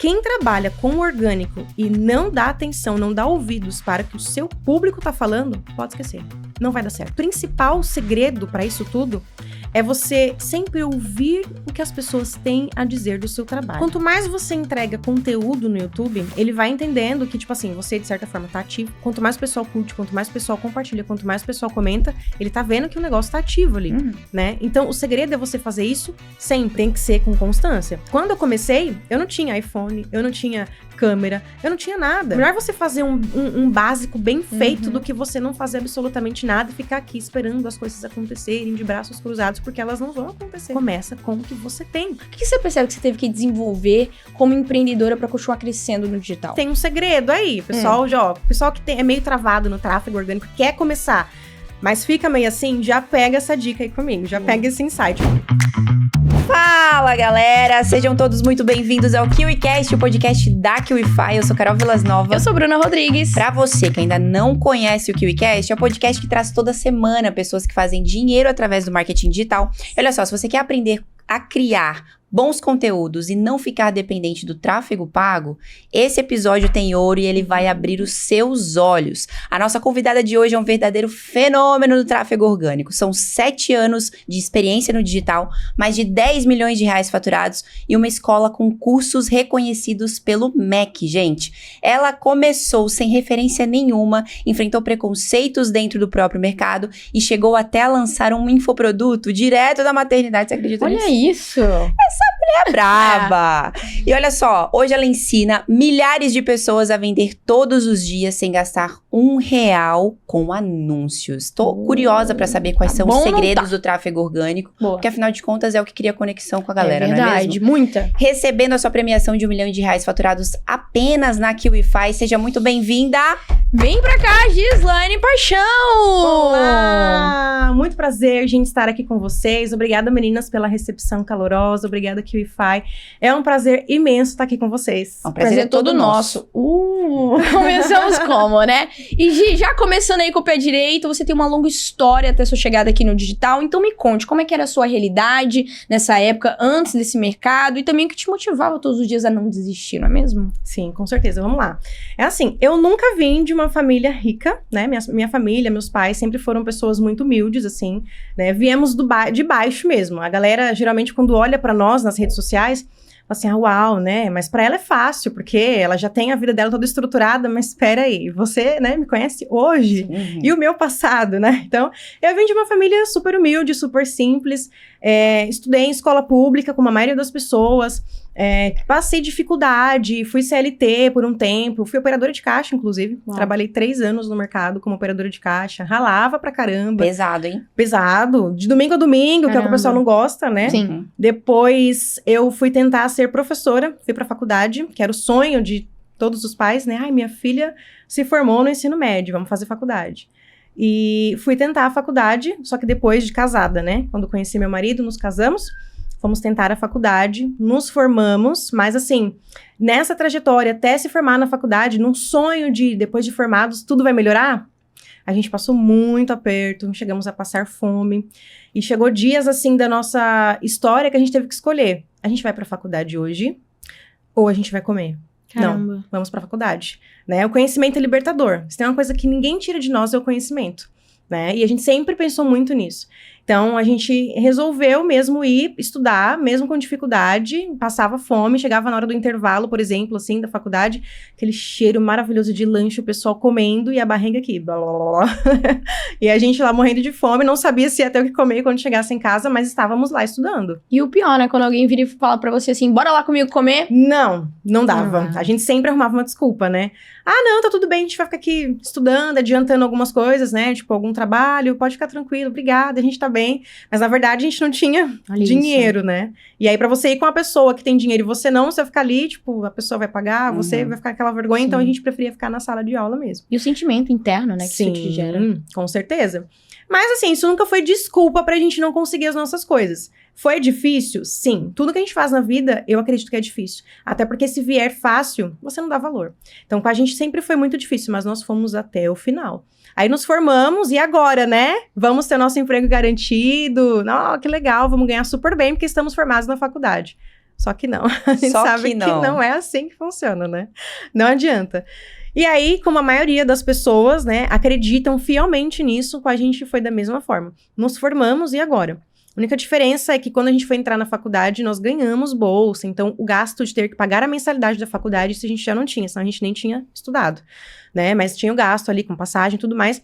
Quem trabalha com orgânico e não dá atenção, não dá ouvidos para o que o seu público tá falando, pode esquecer. Não vai dar certo. O principal segredo para isso tudo é você sempre ouvir o que as pessoas têm a dizer do seu trabalho. Quanto mais você entrega conteúdo no YouTube, ele vai entendendo que, tipo assim, você de certa forma tá ativo. Quanto mais o pessoal curte, quanto mais o pessoal compartilha, quanto mais o pessoal comenta, ele tá vendo que o negócio tá ativo ali, né? Então, o segredo é você fazer isso sempre. Tem que ser com constância. Quando eu comecei, eu não tinha iPhone, eu não tinha câmera, eu não tinha nada. Melhor você fazer um básico bem feito do que você não fazer absolutamente nada e ficar aqui esperando as coisas acontecerem de braços cruzados, porque elas não vão acontecer. Começa com o que você tem. O que você percebe que você teve que desenvolver como empreendedora pra continuar crescendo no digital? Tem um segredo aí, pessoal, pessoal que é meio travado no tráfego orgânico, quer começar, mas fica meio assim, já pega essa dica aí comigo, já pega esse insight. Fala, galera! Sejam todos muito bem-vindos ao KiwiCast, o podcast da KiwiFi. Eu sou Carol Vilas-Nova. Eu sou Bruna Rodrigues. Pra você que ainda não conhece o KiwiCast, é o podcast que traz toda semana pessoas que fazem dinheiro através do marketing digital. E olha só, se você quer aprender a criar bons conteúdos e não ficar dependente do tráfego pago, esse episódio tem ouro e ele vai abrir os seus olhos. A nossa convidada de hoje é um verdadeiro fenômeno do tráfego orgânico. São 7 anos de experiência no digital, mais de 10 milhões de reais faturados e uma escola com cursos reconhecidos pelo MEC, gente. Ela começou sem referência nenhuma, enfrentou preconceitos dentro do próprio mercado e chegou até a lançar um infoproduto direto da maternidade. Você acredita nisso? Olha isso! Essa mulher é braba! E olha só, hoje ela ensina milhares de pessoas a vender todos os dias sem gastar R$1 com anúncios. Tô curiosa pra saber quais são os segredos do tráfego orgânico, porque afinal de contas é o que cria conexão com a galera, não é mesmo? Muita. Recebendo a sua premiação de R$1 milhão faturados apenas na KiwiFi. Seja muito bem-vinda! Vem pra cá, Gislaine Paixão! Olá! Muito prazer, gente, estar aqui com vocês. Obrigada, meninas, pela recepção calorosa. Obrigada, KiwiFi. É um prazer imenso estar aqui com vocês. O prazer é todo nosso. Começamos como, né? E Gi, já começando aí com o pé direito, você tem uma longa história até sua chegada aqui no digital. Então me conte, como é que era a sua realidade nessa época, antes desse mercado? E também o que te motivava todos os dias a não desistir, não é mesmo? Sim, com certeza. Vamos lá. É assim, eu nunca vim de uma família rica, né? Minha família, meus pais sempre foram pessoas muito humildes, assim, né? Viemos de baixo mesmo. A galera, geralmente, quando olha pra nós nas redes sociais, fala assim, uau, né? Mas pra ela é fácil, porque ela já tem a vida dela toda estruturada, mas espera aí, você, né, me conhece hoje e o meu passado, né? Então, eu vim de uma família super humilde, super simples, estudei em escola pública, como a maioria das pessoas, passei dificuldade, fui CLT por um tempo, fui operadora de caixa, inclusive. Uau. Trabalhei 3 anos no mercado como operadora de caixa, ralava pra caramba. Pesado, hein? Pesado, de domingo a domingo, caramba. Que é o que o pessoal não gosta, né? Sim. Depois eu fui tentar ser professora, fui pra faculdade, que era o sonho de todos os pais, né? Ai, minha filha se formou no ensino médio, vamos fazer faculdade. E fui tentar a faculdade, só que depois de casada, né? Quando conheci meu marido, nos casamos. Fomos tentar a faculdade, nos formamos, mas assim, nessa trajetória até se formar na faculdade, num sonho de, depois de formados, tudo vai melhorar, a gente passou muito aperto, chegamos a passar fome, e chegou dias, assim, da nossa história que a gente teve que escolher. A gente vai pra faculdade hoje, ou a gente vai comer? Caramba. Não, vamos pra faculdade, né? O conhecimento é libertador. Se tem uma coisa que ninguém tira de nós, é o conhecimento, né? E a gente sempre pensou muito nisso. Então, a gente resolveu mesmo ir estudar, mesmo com dificuldade, passava fome, chegava na hora do intervalo, por exemplo, assim, da faculdade, aquele cheiro maravilhoso de lanche, o pessoal comendo e a barriga aqui, blá, blá, blá. E a gente lá morrendo de fome, não sabia se ia ter o que comer quando chegasse em casa, mas estávamos lá estudando. E o pior, né, quando alguém vira e fala pra você assim, bora lá comigo comer? Não dava. A gente sempre arrumava uma desculpa, né? Ah, não, tá tudo bem, a gente vai ficar aqui estudando, adiantando algumas coisas, né? Tipo, algum trabalho, pode ficar tranquilo, obrigada, a gente tá bem. Mas, na verdade, a gente não tinha dinheiro, né? E aí, pra você ir com uma pessoa que tem dinheiro e você não, você vai ficar ali, tipo, a pessoa vai pagar, você vai ficar aquela vergonha, então a gente preferia ficar na sala de aula mesmo. E o sentimento interno, né, que isso te gera. Com certeza. Mas, assim, isso nunca foi desculpa pra gente não conseguir as nossas coisas. Foi difícil? Sim. Tudo que a gente faz na vida, eu acredito que é difícil. Até porque se vier fácil, você não dá valor. Então, com a gente sempre foi muito difícil, mas nós fomos até o final. Aí nos formamos, e agora, né? Vamos ter nosso emprego garantido. Que legal, vamos ganhar super bem, porque estamos formados na faculdade. Só que não. A gente sabe que não é assim que funciona, né? Não adianta. E aí, como a maioria das pessoas, né, acreditam fielmente nisso, com a gente foi da mesma forma. Nos formamos e agora? A única diferença é que quando a gente foi entrar na faculdade, nós ganhamos bolsa. Então, o gasto de ter que pagar a mensalidade da faculdade, isso a gente já não tinha, senão a gente nem tinha estudado, né? Mas tinha o gasto ali com passagem e tudo mais.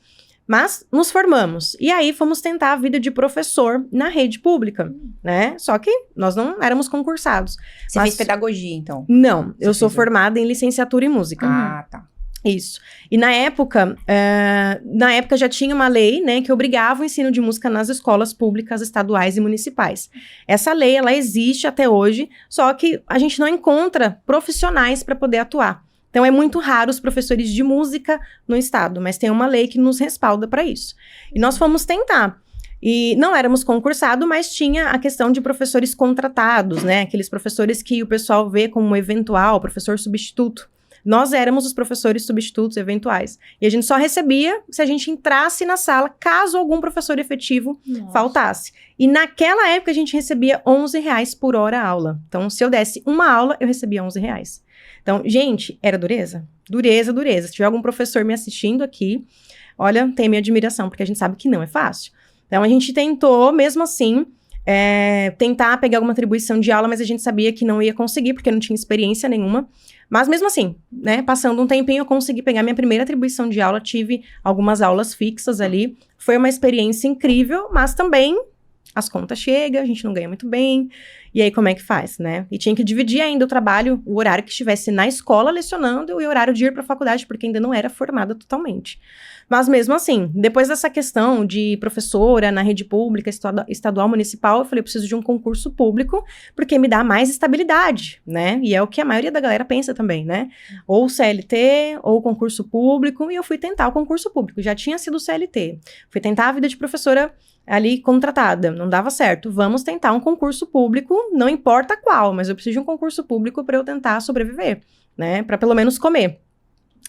Mas nos formamos. E aí, fomos tentar a vida de professor na rede pública, né? Só que nós não éramos concursados. Você fez pedagogia, então? Não, eu sou formada em licenciatura em música. Ah, tá. Isso. E na época já tinha uma lei, né, que obrigava o ensino de música nas escolas públicas, estaduais e municipais. Essa lei, ela existe até hoje, só que a gente não encontra profissionais para poder atuar. Então, é muito raro os professores de música no estado, mas tem uma lei que nos respalda para isso. E nós fomos tentar. E não éramos concursados, mas tinha a questão de professores contratados, né, aqueles professores que o pessoal vê como eventual, professor substituto. Nós éramos os professores substitutos eventuais. E a gente só recebia se a gente entrasse na sala, caso algum professor efetivo faltasse. E naquela época a gente recebia R$11 por hora a aula. Então, se eu desse uma aula, eu recebia R$11. Então, gente, era dureza? Dureza, dureza. Se tiver algum professor me assistindo aqui, olha, tem minha admiração, porque a gente sabe que não é fácil. Então, a gente tentou, mesmo assim, tentar pegar alguma atribuição de aula, mas a gente sabia que não ia conseguir, porque não tinha experiência nenhuma. Mas mesmo assim, né, passando um tempinho, eu consegui pegar minha primeira atribuição de aula, tive algumas aulas fixas ali. Foi uma experiência incrível, mas também as contas chegam, a gente não ganha muito bem. E aí, como é que faz, né? E tinha que dividir ainda o trabalho, o horário que estivesse na escola lecionando e o horário de ir para a faculdade, porque ainda não era formada totalmente. Mas mesmo assim, depois dessa questão de professora na rede pública, estadual, municipal, eu falei, eu preciso de um concurso público, porque me dá mais estabilidade, né? E é o que a maioria da galera pensa também, né? Ou CLT, ou concurso público, e eu fui tentar o concurso público, já tinha sido CLT. Fui tentar a vida de professora ali contratada, não dava certo. Vamos tentar um concurso público, não importa qual, mas eu preciso de um concurso público para eu tentar sobreviver, né? Para pelo menos comer.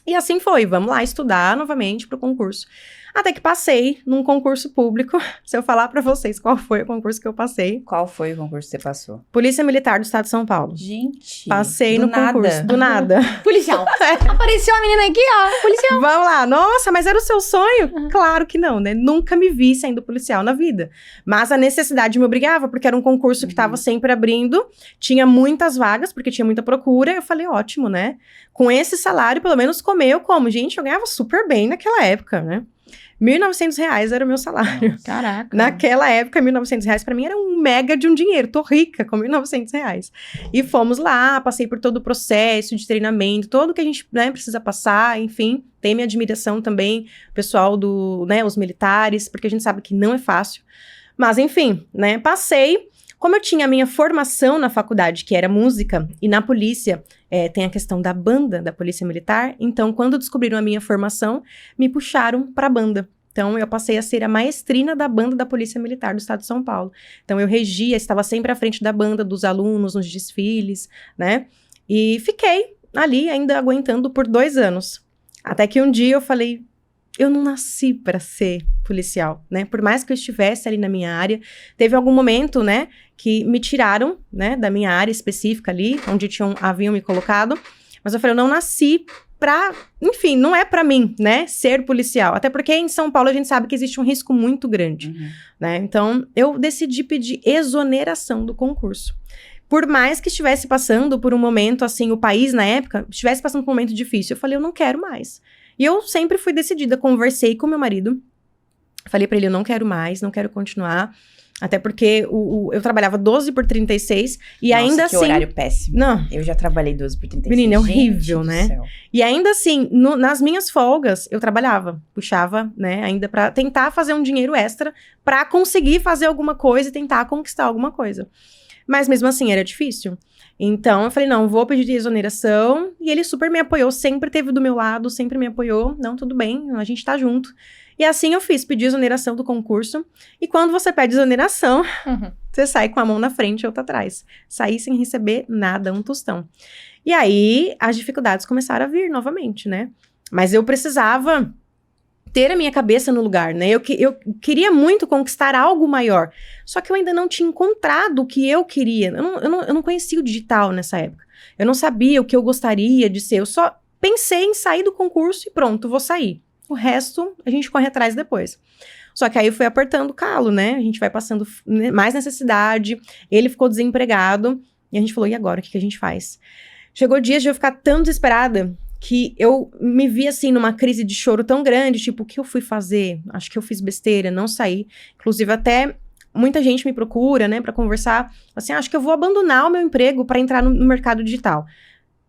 E assim foi, vamos lá estudar novamente para o concurso. Até que passei num concurso público. Se eu falar para vocês qual foi o concurso que eu passei. Qual foi o concurso que você passou? Polícia Militar do Estado de São Paulo. Gente, passei no concurso. Do nada. Policial. Apareceu a menina aqui, ó. Policial. Vamos lá. Nossa, mas era o seu sonho? Claro que não, né? Nunca me vi sendo policial na vida. Mas a necessidade me obrigava, porque era um concurso que estava sempre abrindo. Tinha muitas vagas, porque tinha muita procura. Eu falei, ótimo, né? Com esse salário, pelo menos comer eu como. Gente, eu ganhava super bem naquela época, né? R$1.900 era o meu salário. Caraca. Naquela época, R$1.900 pra mim era um mega de um dinheiro. Tô rica com R$1.900. E fomos lá, passei por todo o processo de treinamento, tudo que a gente, né, precisa passar, enfim. Tem minha admiração também, pessoal os militares, porque a gente sabe que não é fácil. Mas, enfim, né, passei. Como eu tinha a minha formação na faculdade, que era música, e na polícia tem a questão da banda da Polícia Militar, então quando descobriram a minha formação, me puxaram para a banda. Então eu passei a ser a maestrina da banda da Polícia Militar do Estado de São Paulo. Então eu regia, estava sempre à frente da banda, dos alunos, nos desfiles, né? E fiquei ali ainda aguentando por 2 anos. Até que um dia eu falei, eu não nasci para ser policial, né? Por mais que eu estivesse ali na minha área, teve algum momento, né, que me tiraram, né, da minha área específica ali, onde haviam me colocado, mas eu falei, eu não nasci pra, enfim, não é pra mim, né, ser policial, até porque em São Paulo a gente sabe que existe um risco muito grande, né, então eu decidi pedir exoneração do concurso. Por mais que estivesse passando por um momento, assim, o país na época, estivesse passando por um momento difícil, eu falei, eu não quero mais. E eu sempre fui decidida, conversei com meu marido, falei pra ele, eu não quero mais, não quero continuar, até porque eu trabalhava 12 por 36, e Nossa, ainda que assim... horário péssimo. Não. Eu já trabalhei 12 por 36. Menina, é horrível, Gente né? do céu. E ainda assim, nas minhas folgas, eu trabalhava, puxava, né, ainda pra tentar fazer um dinheiro extra, pra conseguir fazer alguma coisa e tentar conquistar alguma coisa. Mas mesmo assim, era difícil. Então, eu falei, não, vou pedir exoneração. E ele super me apoiou, sempre esteve do meu lado, sempre me apoiou. Não, tudo bem, a gente tá junto. E assim eu fiz, pedi exoneração do concurso. E quando você pede exoneração, você sai com a mão na frente e outra atrás. Saí sem receber nada, um tostão. E aí, as dificuldades começaram a vir novamente, né? Mas eu precisava ter a minha cabeça no lugar, né? Eu queria muito conquistar algo maior. Só que eu ainda não tinha encontrado o que eu queria. Eu não conhecia o digital nessa época. Eu não sabia o que eu gostaria de ser. Eu só pensei em sair do concurso e pronto, vou sair. O resto, a gente corre atrás depois. Só que aí eu fui apertando o calo, né? A gente vai passando mais necessidade. Ele ficou desempregado. E a gente falou, e agora? O que a gente faz? Chegou dias de eu ficar tão desesperada que eu me vi, assim, numa crise de choro tão grande. Tipo, o que eu fui fazer? Acho que eu fiz besteira, não saí. Inclusive, até muita gente me procura, né? Pra conversar. Assim, acho que eu vou abandonar o meu emprego pra entrar no mercado digital.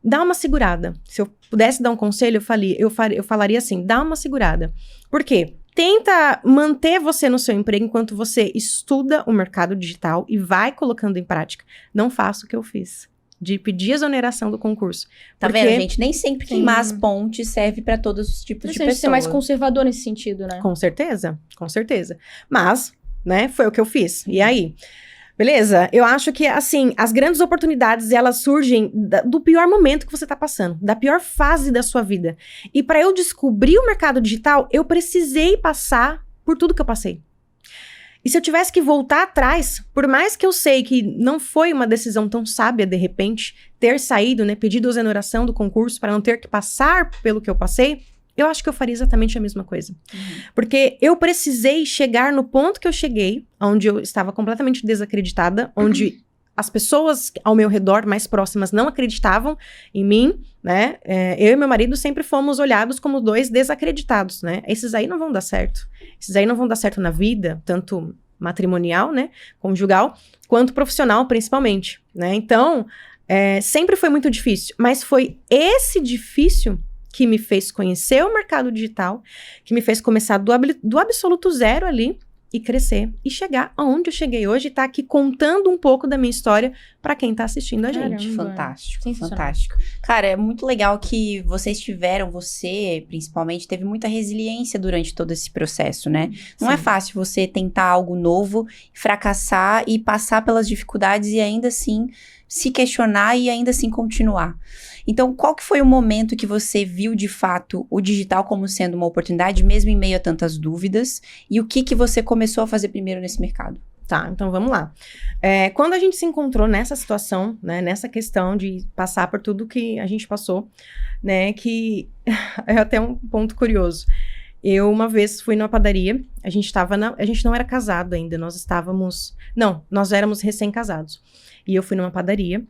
Dá uma segurada. Se eu pudesse dar um conselho, eu falaria assim, dá uma segurada. Por quê? Tenta manter você no seu emprego enquanto você estuda o mercado digital e vai colocando em prática. Não faça o que eu fiz, de pedir exoneração do concurso. Tá vendo, gente? Nem sempre queimar as pontes serve pra todos os tipos de pessoas. Ser mais conservador nesse sentido, né? Com certeza, com certeza. Mas, né, foi o que eu fiz. E aí? Beleza? Eu acho que, assim, as grandes oportunidades, elas surgem do pior momento que você tá passando, da pior fase da sua vida. E para eu descobrir o mercado digital, eu precisei passar por tudo que eu passei. E se eu tivesse que voltar atrás, por mais que eu sei que não foi uma decisão tão sábia, de repente, ter saído, né, pedido exoneração do concurso para não ter que passar pelo que eu passei, eu acho que eu faria exatamente a mesma coisa. Porque eu precisei chegar no ponto que eu cheguei, onde eu estava completamente desacreditada, onde as pessoas ao meu redor, mais próximas, não acreditavam em mim, né? Eu e meu marido sempre fomos olhados como dois desacreditados, né? Esses aí não vão dar certo. Esses aí não vão dar certo na vida, tanto matrimonial, né? Conjugal, quanto profissional, principalmente, né? Então, sempre foi muito difícil. Mas foi esse difícil que me fez conhecer o mercado digital, que me fez começar do absoluto zero ali e crescer e chegar aonde eu cheguei hoje e tá aqui contando um pouco da minha história pra quem tá assistindo a gente. Caramba. Fantástico, fantástico. Cara, é muito legal que vocês tiveram, você principalmente, teve muita resiliência durante todo esse processo, né? Não é fácil você tentar algo novo, fracassar e passar pelas dificuldades e ainda assim se questionar e ainda assim continuar. Então, qual que foi o momento que você viu, de fato, o digital como sendo uma oportunidade, mesmo em meio a tantas dúvidas? E o que você começou a fazer primeiro nesse mercado? Tá, então vamos lá. Quando a gente se encontrou nessa situação, né, nessa questão de passar por tudo que a gente passou, né, que é até um ponto curioso. Eu, uma vez, fui numa padaria, a gente não era casado ainda, nós éramos recém-casados. E eu fui numa padaria,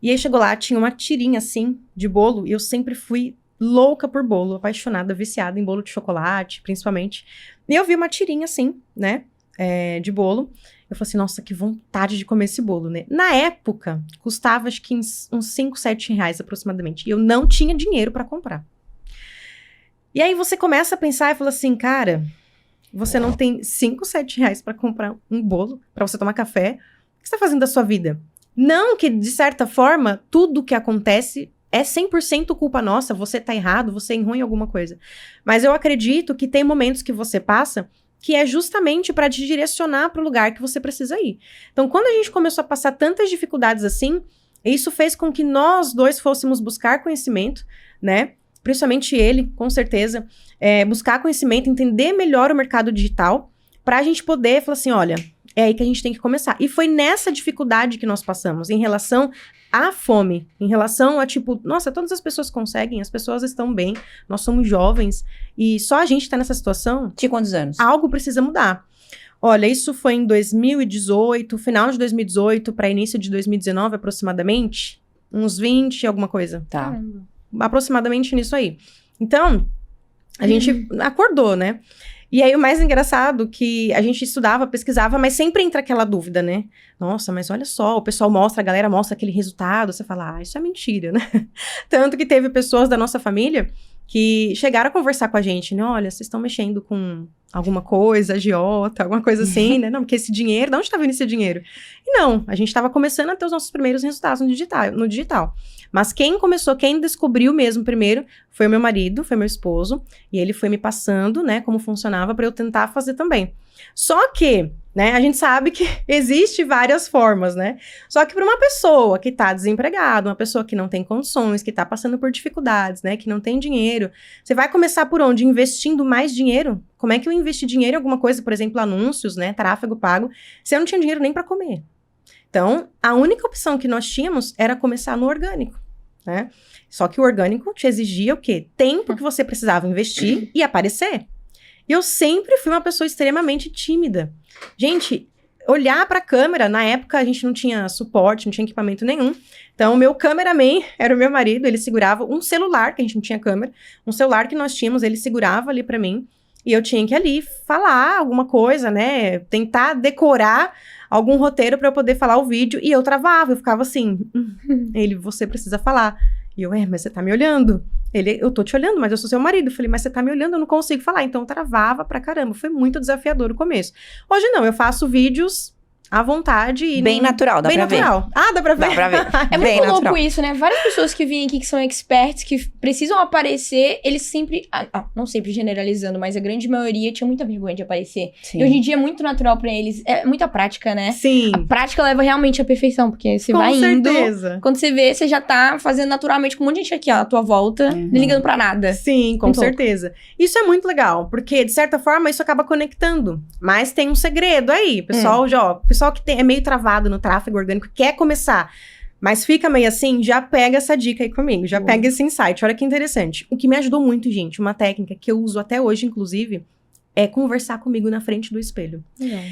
e aí chegou lá, tinha uma tirinha, assim, de bolo, e eu sempre fui louca por bolo, apaixonada, viciada em bolo de chocolate, principalmente. E eu vi uma tirinha, assim, né, de bolo. Eu falei assim, nossa, que vontade de comer esse bolo, né? Na época, custava, acho que uns 5, 7 reais aproximadamente, e eu não tinha dinheiro pra comprar. E aí você começa a pensar e fala assim, cara, você não tem 5, 7 reais pra comprar um bolo, pra você tomar café, o que você tá fazendo da sua vida? Não que, de certa forma, tudo que acontece é 100% culpa nossa, você tá errado, você é ruim em alguma coisa. Mas eu acredito que tem momentos que você passa que é justamente para te direcionar para o lugar que você precisa ir. Então, quando a gente começou a passar tantas dificuldades assim, isso fez com que nós dois fôssemos buscar conhecimento, né? Principalmente ele, com certeza, buscar conhecimento, entender melhor o mercado digital, para a gente poder falar assim, olha, é aí que a gente tem que começar. E foi nessa dificuldade que nós passamos, em relação à fome, em relação a tipo, nossa, todas as pessoas conseguem, as pessoas estão bem, nós somos jovens, e só a gente tá nessa situação. Tinha quantos anos? Algo precisa mudar. Olha, isso foi em 2018, final de 2018 para início de 2019 aproximadamente, uns 20 e alguma coisa. Tá. Caramba. Aproximadamente nisso aí. Então, a gente acordou, né? E aí, o mais engraçado que a gente estudava, pesquisava, mas sempre entra aquela dúvida, né? Nossa, mas olha só, o pessoal mostra, a galera mostra aquele resultado, você fala, isso é mentira, né? Tanto que teve pessoas da nossa família que chegaram a conversar com a gente, né? Olha, vocês estão mexendo com alguma coisa, agiota, alguma coisa assim, né? Não, porque esse dinheiro, de onde tá vindo esse dinheiro? E não, a gente estava começando a ter os nossos primeiros resultados no digital. Mas quem descobriu mesmo primeiro, foi o meu marido, foi meu esposo, e ele foi me passando, né, como funcionava para eu tentar fazer também. Só que, né, a gente sabe que existe várias formas, né? Só que para uma pessoa que tá desempregada, uma pessoa que não tem condições, que tá passando por dificuldades, né, que não tem dinheiro, você vai começar por onde? Investindo mais dinheiro? Como é que eu investi dinheiro em alguma coisa, por exemplo, anúncios, né, tráfego pago, se eu não tinha dinheiro nem para comer? Então, a única opção que nós tínhamos era começar no orgânico, né? Só que o orgânico te exigia o quê? Tempo que você precisava investir e aparecer. E eu sempre fui uma pessoa extremamente tímida. Gente, olhar pra câmera, na época a gente não tinha suporte, não tinha equipamento nenhum. Então, o meu cameraman era o meu marido, ele segurava um celular, que a gente não tinha câmera, um celular que nós tínhamos, ele segurava ali pra mim. E eu tinha que ali falar alguma coisa, né? Tentar decorar algum roteiro pra eu poder falar o vídeo. E eu travava, eu ficava assim, ele, você precisa falar. E eu, mas você tá me olhando? Ele, eu tô te olhando, mas eu sou seu marido. Eu falei, mas você tá me olhando, eu não consigo falar. Então, eu travava pra caramba. Foi muito desafiador o começo. Hoje não, eu faço vídeos à vontade. E bem natural, dá pra ver. Bem natural. Ah, dá pra ver? Dá pra ver. É muito louco isso, né? Várias pessoas que vêm aqui que são experts, que precisam aparecer, eles sempre... não sempre generalizando, mas a grande maioria tinha muita vergonha de aparecer. Sim. E hoje em dia é muito natural pra eles. É muita prática, né? Sim. A prática leva realmente à perfeição, porque você vai indo... Com certeza. Quando você vê, você já tá fazendo naturalmente com um monte de gente aqui, ó, à tua volta, não ligando pra nada. Sim, com certeza. Isso é muito legal, porque, de certa forma, isso acaba conectando. Mas tem um segredo aí, pessoal, pessoal que é meio travado no tráfego orgânico, quer começar, mas fica meio assim, já pega essa dica aí comigo, já pega esse insight, olha que interessante. O que me ajudou muito, gente, uma técnica que eu uso até hoje, inclusive, é conversar comigo na frente do espelho.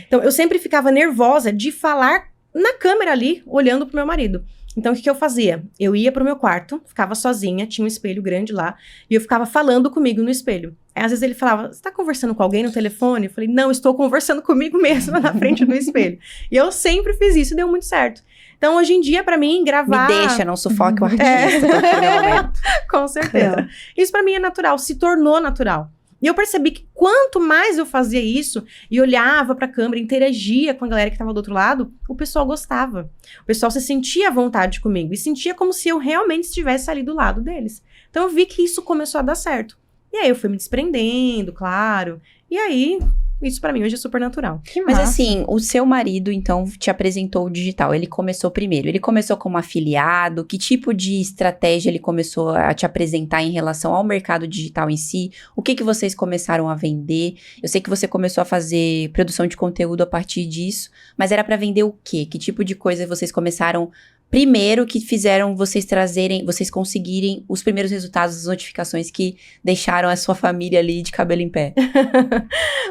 Então, eu sempre ficava nervosa de falar na câmera ali, olhando pro meu marido. Então, o que eu fazia? Eu ia pro meu quarto, ficava sozinha, tinha um espelho grande lá, e eu ficava falando comigo no espelho. Aí, às vezes ele falava, você tá conversando com alguém no telefone? Eu falei, não, estou conversando comigo mesma na frente do espelho. E eu sempre fiz isso e deu muito certo. Então, hoje em dia, pra mim, gravar... Me deixa, não sufoque o artista. Com certeza. Isso pra mim é natural, se tornou natural. E eu percebi que quanto mais eu fazia isso, e olhava pra câmera, interagia com a galera que tava do outro lado, o pessoal gostava. O pessoal se sentia à vontade comigo, e sentia como se eu realmente estivesse ali do lado deles. Então eu vi que isso começou a dar certo. E aí eu fui me desprendendo, claro. E aí, isso pra mim hoje é super natural. Mas assim, o seu marido, então, te apresentou o digital. Ele começou primeiro. Ele começou como afiliado? Que tipo de estratégia ele começou a te apresentar em relação ao mercado digital em si? O que vocês começaram a vender? Eu sei que você começou a fazer produção de conteúdo a partir disso, mas era pra vender o quê? Que tipo de coisa vocês começaram primeiro que fizeram vocês conseguirem os primeiros resultados das notificações que deixaram a sua família ali de cabelo em pé?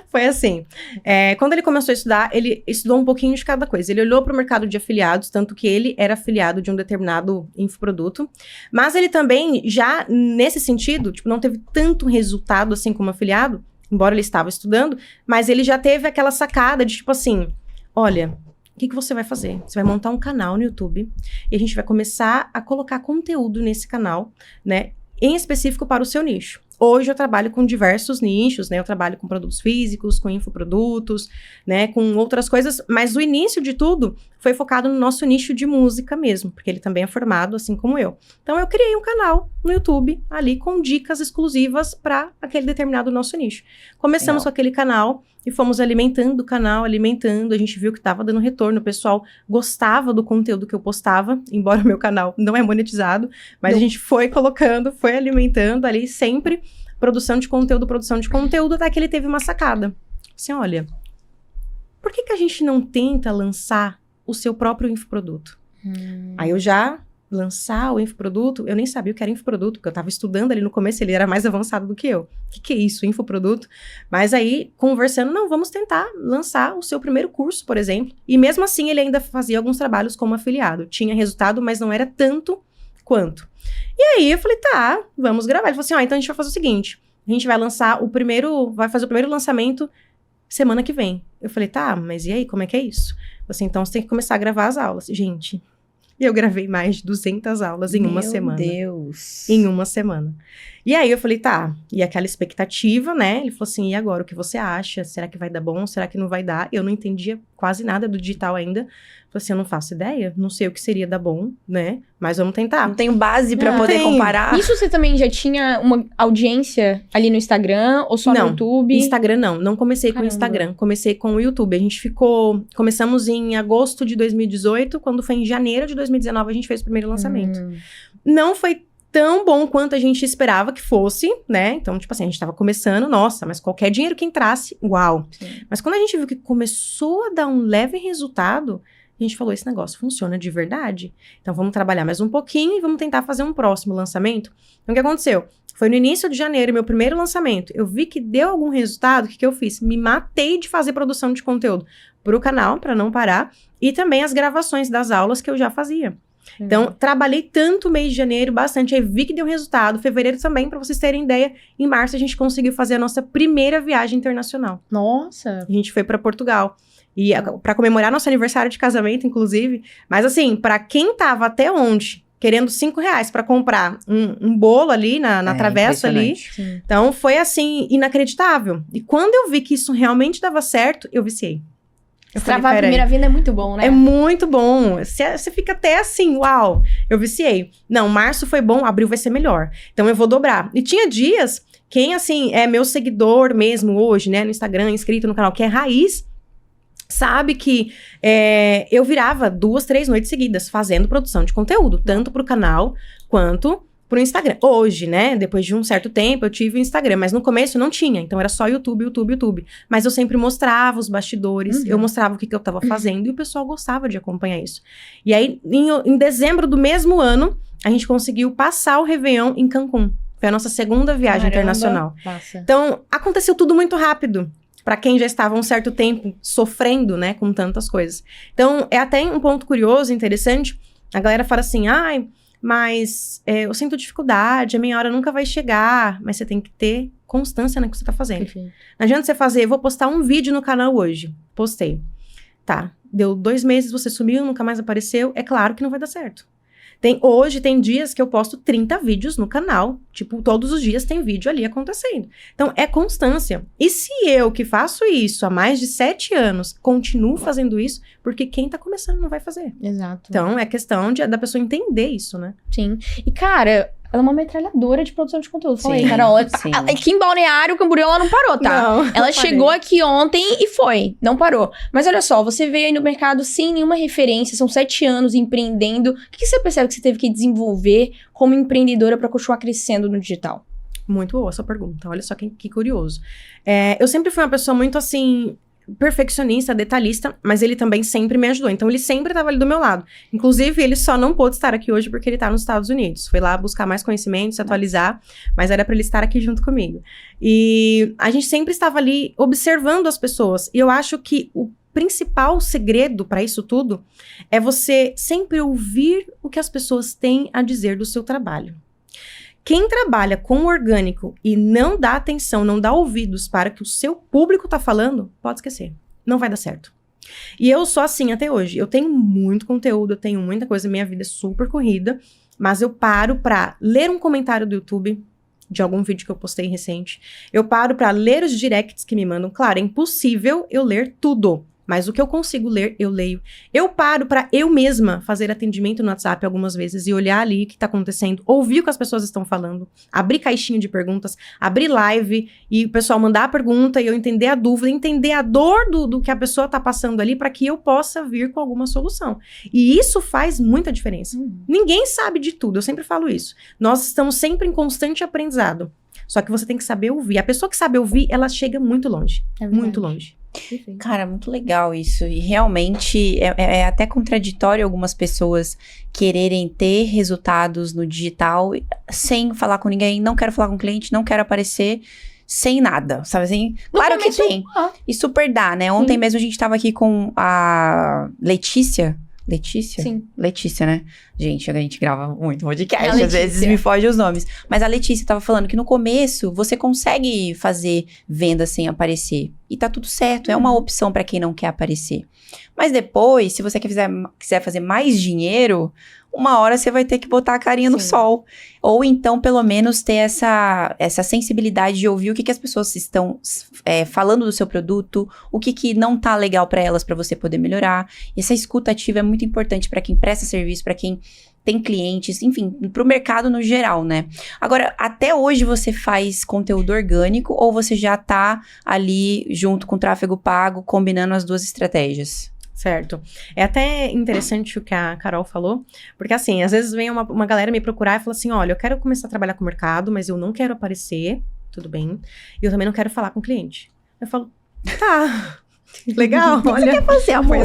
Foi assim, quando ele começou a estudar, ele estudou um pouquinho de cada coisa. Ele olhou para o mercado de afiliados, tanto que ele era afiliado de um determinado infoproduto, mas ele também, já nesse sentido, tipo, não teve tanto resultado assim como afiliado, embora ele estava estudando, mas ele já teve aquela sacada de tipo assim, olha... O que você vai fazer? Você vai montar um canal no YouTube e a gente vai começar a colocar conteúdo nesse canal, né? Em específico para o seu nicho. Hoje eu trabalho com diversos nichos, né? Eu trabalho com produtos físicos, com infoprodutos, né? Com outras coisas, mas o início de tudo foi focado no nosso nicho de música mesmo, porque ele também é formado, assim como eu. Então, eu criei um canal no YouTube, ali, com dicas exclusivas para aquele determinado nosso nicho. Começamos com aquele canal e fomos alimentando o canal, alimentando, a gente viu que estava dando retorno, o pessoal gostava do conteúdo que eu postava, embora o meu canal não é monetizado, mas a gente foi colocando, foi alimentando ali, sempre produção de conteúdo, até que ele teve uma sacada. Assim, olha, por que a gente não tenta lançar o seu próprio infoproduto? Aí eu já lançar o infoproduto, eu nem sabia o que era infoproduto, porque eu estava estudando ali no começo, ele era mais avançado do que eu. O que é isso, infoproduto? Mas aí, conversando, não, vamos tentar lançar o seu primeiro curso, por exemplo. E mesmo assim, ele ainda fazia alguns trabalhos como afiliado. Tinha resultado, mas não era tanto quanto. E aí, eu falei, tá, vamos gravar. Ele falou assim, então a gente vai fazer o seguinte, a gente vai fazer o primeiro lançamento semana que vem. Eu falei, tá, mas e aí, como é que é isso? Assim, então você tem que começar a gravar as aulas. Gente, eu gravei mais de 200 aulas em uma semana. Meu Deus! Em uma semana. E aí eu falei, tá, e aquela expectativa, né? Ele falou assim, e agora, o que você acha? Será que vai dar bom? Será que não vai dar? Eu não entendia quase nada do digital ainda. Falei assim, eu não faço ideia, não sei o que seria dar bom, né? Mas vamos tentar. Não tenho base pra Não poder tem. comparar. Isso você também já tinha uma audiência ali no Instagram ou só no YouTube? Instagram não comecei com o Caramba. Instagram, comecei com o YouTube. A gente começamos em agosto de 2018, quando foi em janeiro de 2019 a gente fez o primeiro lançamento. Não foi tão bom quanto a gente esperava que fosse, né? Então, tipo assim, a gente tava começando, nossa, mas qualquer dinheiro que entrasse, uau. Sim. Mas quando a gente viu que começou a dar um leve resultado, a gente falou, esse negócio funciona de verdade. Então, vamos trabalhar mais um pouquinho e vamos tentar fazer um próximo lançamento. Então, o que aconteceu? Foi no início de janeiro, meu primeiro lançamento. Eu vi que deu algum resultado, o que eu fiz? Me matei de fazer produção de conteúdo pro canal, pra não parar, e também as gravações das aulas que eu já fazia. Então, trabalhei tanto o mês de janeiro, bastante, aí vi que deu resultado. Fevereiro também, pra vocês terem ideia, em março a gente conseguiu fazer a nossa primeira viagem internacional. Nossa. A gente foi pra Portugal. E pra comemorar nosso aniversário de casamento, inclusive. Mas assim, pra quem tava até onde, querendo R$5 pra comprar um bolo ali na travessa ali. Sim. Então, foi assim, inacreditável. E quando eu vi que isso realmente dava certo, eu viciei. Eu falei, Travar a "Peraí, primeira venda é muito bom, né? é muito bom. Você fica até assim, uau, eu viciei. Não, março foi bom, abril vai ser melhor. Então eu vou dobrar. E tinha dias, quem assim é meu seguidor mesmo hoje, né, no Instagram, inscrito no canal, que é raiz, sabe que eu virava 2, 3 noites seguidas fazendo produção de conteúdo, tanto pro canal quanto pro Instagram. Hoje, né, depois de um certo tempo, eu tive o Instagram, mas no começo não tinha, então era só YouTube. Mas eu sempre mostrava os bastidores, eu mostrava o que eu tava fazendo e o pessoal gostava de acompanhar isso. E aí, em dezembro do mesmo ano, a gente conseguiu passar o Réveillon em Cancún. Foi a nossa segunda viagem internacional. Massa. Então, aconteceu tudo muito rápido. Pra quem já estava um certo tempo sofrendo, né, com tantas coisas. Então, é até um ponto curioso, interessante. A galera fala assim, ai, mas eu sinto dificuldade, a minha hora nunca vai chegar. Mas você tem que ter constância no que você tá fazendo. Perfeito. Não adianta você fazer, vou postar um vídeo no canal hoje. Postei. Tá, deu 2 meses, você sumiu, nunca mais apareceu. É claro que não vai dar certo. Hoje tem dias que eu posto 30 vídeos no canal. Tipo, todos os dias tem vídeo ali acontecendo. Então, é constância. E se eu, que faço isso há mais de 7 anos, continuo fazendo isso, porque quem tá começando não vai fazer. Exato. Então, é questão da pessoa entender isso, né? Sim. E, cara, ela é uma metralhadora de produção de conteúdo. Fala aí, Sim, Carol. sim. Aqui em Balneário Camboriú, ela não parou, tá? Não, Ela parei. chegou aqui ontem e foi. Não parou. Mas olha só, você veio aí no mercado sem nenhuma referência, são 7 anos empreendendo. O que você percebe que você teve que desenvolver como empreendedora para continuar crescendo no digital? Muito boa essa pergunta. Olha só que curioso. Eu sempre fui uma pessoa muito, assim, perfeccionista, detalhista, mas ele também sempre me ajudou. Então, ele sempre estava ali do meu lado. Inclusive, ele só não pôde estar aqui hoje porque ele está nos Estados Unidos. Foi lá buscar mais conhecimento, se atualizar, mas era para ele estar aqui junto comigo. E a gente sempre estava ali observando as pessoas. E eu acho que o principal segredo para isso tudo é você sempre ouvir o que as pessoas têm a dizer do seu trabalho. Quem trabalha com orgânico e não dá atenção, não dá ouvidos para o que o seu público tá falando, pode esquecer. Não vai dar certo. E eu sou assim até hoje. Eu tenho muito conteúdo, eu tenho muita coisa, minha vida é super corrida, mas eu paro pra ler um comentário do YouTube, de algum vídeo que eu postei recente. Eu paro pra ler os directs que me mandam. Claro, é impossível eu ler tudo. Mas o que eu consigo ler, eu leio. Eu paro pra eu mesma fazer atendimento no WhatsApp algumas vezes e olhar ali o que tá acontecendo, ouvir o que as pessoas estão falando, abrir caixinha de perguntas, abrir live e o pessoal mandar a pergunta e eu entender a dúvida, entender a dor do que a pessoa tá passando ali pra que eu possa vir com alguma solução. E isso faz muita diferença. Ninguém sabe de tudo, eu sempre falo isso. Nós estamos sempre em constante aprendizado. Só que você tem que saber ouvir. A pessoa que sabe ouvir, ela chega muito longe. Muito longe. Perfeito. Cara, muito legal isso. E realmente é até contraditório algumas pessoas quererem ter resultados no digital sem falar com ninguém. Não quero falar com cliente, não quero aparecer sem nada, sabe assim? Claro que tem. E super dá, né? Ontem mesmo a gente tava aqui com a Letícia. Letícia? Sim. Letícia, né? Gente, a gente grava muito podcast, É a às vezes Letícia. me fogem os nomes. Mas a Letícia tava falando que no começo você consegue fazer venda sem aparecer. E tá tudo certo, é uma opção pra quem não quer aparecer. Mas depois, se você quiser fazer mais dinheiro, uma hora você vai ter que botar a carinha no sol. Ou então, pelo menos, ter essa sensibilidade de ouvir o que as pessoas estão falando do seu produto, o que não tá legal para elas, para você poder melhorar. E essa escuta ativa é muito importante para quem presta serviço, para quem tem clientes, enfim, pro mercado no geral, né? Agora, até hoje você faz conteúdo orgânico ou você já tá ali junto com o tráfego pago, combinando as duas estratégias? Certo. É até interessante o que a Carol falou, porque assim, às vezes vem uma galera me procurar e fala assim, olha, eu quero começar a trabalhar com o mercado, mas eu não quero aparecer, tudo bem, e eu também não quero falar com o cliente. Eu falo, tá, legal, olha. O que você quer fazer, amor?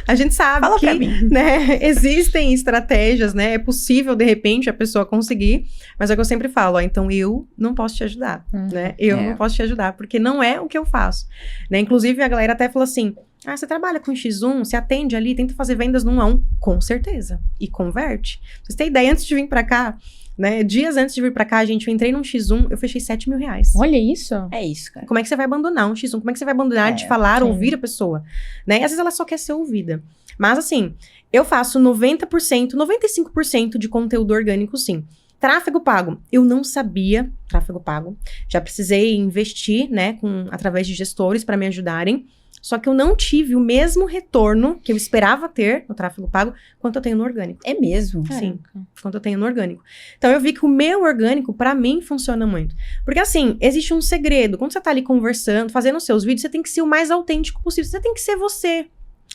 A gente sabe Fala pra que, mim. né, existem estratégias, né, é possível, de repente, a pessoa conseguir, mas é o que eu sempre falo, ó, então eu não posso te ajudar, né, eu não posso te ajudar, porque não é o que eu faço, né, inclusive a galera até falou assim, você trabalha com X1, você atende ali, tenta fazer vendas no 1 a 1, com certeza, e converte. Vocês têm ideia, antes de vir pra cá, né, dias antes de vir pra cá, gente, eu entrei num X1, eu fechei R$7 mil. Olha isso. É isso, cara. Como é que você vai abandonar um X1? Como é que você vai abandonar de falar, ouvir a pessoa? Né? E às vezes ela só quer ser ouvida. Mas assim, eu faço 90%, 95% de conteúdo orgânico, sim. Tráfego pago, eu não sabia tráfego pago. Já precisei investir, né, através de gestores para me ajudarem. Só que eu não tive o mesmo retorno que eu esperava ter no tráfego pago quanto eu tenho no orgânico. É mesmo? Sim, quanto eu tenho no orgânico. Então, eu vi que o meu orgânico, pra mim, funciona muito. Porque, assim, existe um segredo. Quando você tá ali conversando, fazendo os seus vídeos, você tem que ser o mais autêntico possível. Você tem que ser você.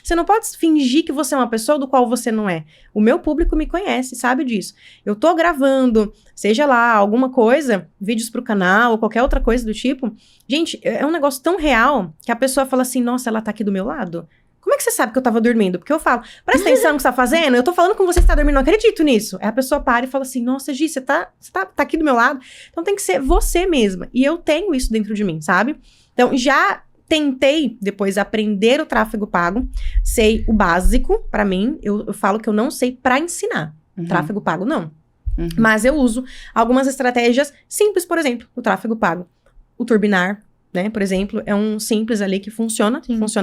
Você não pode fingir que você é uma pessoa do qual você não é. O meu público me conhece, sabe disso. Eu tô gravando, seja lá, alguma coisa, vídeos pro canal, ou qualquer outra coisa do tipo. Gente, é um negócio tão real que a pessoa fala assim, nossa, ela tá aqui do meu lado? Como é que você sabe que eu tava dormindo? Porque eu falo, presta atenção no que você tá fazendo, eu tô falando com você, você tá dormindo, não acredito nisso. Aí a pessoa para e fala assim, nossa, Gi, você tá aqui do meu lado? Então tem que ser você mesma. E eu tenho isso dentro de mim, sabe? Então já tentei depois aprender o tráfego pago, sei o básico, pra mim, eu falo que eu não sei pra ensinar. Tráfego pago, não. Mas eu uso algumas estratégias simples, por exemplo, o tráfego pago. O turbinar, né, por exemplo, é um simples ali que funciona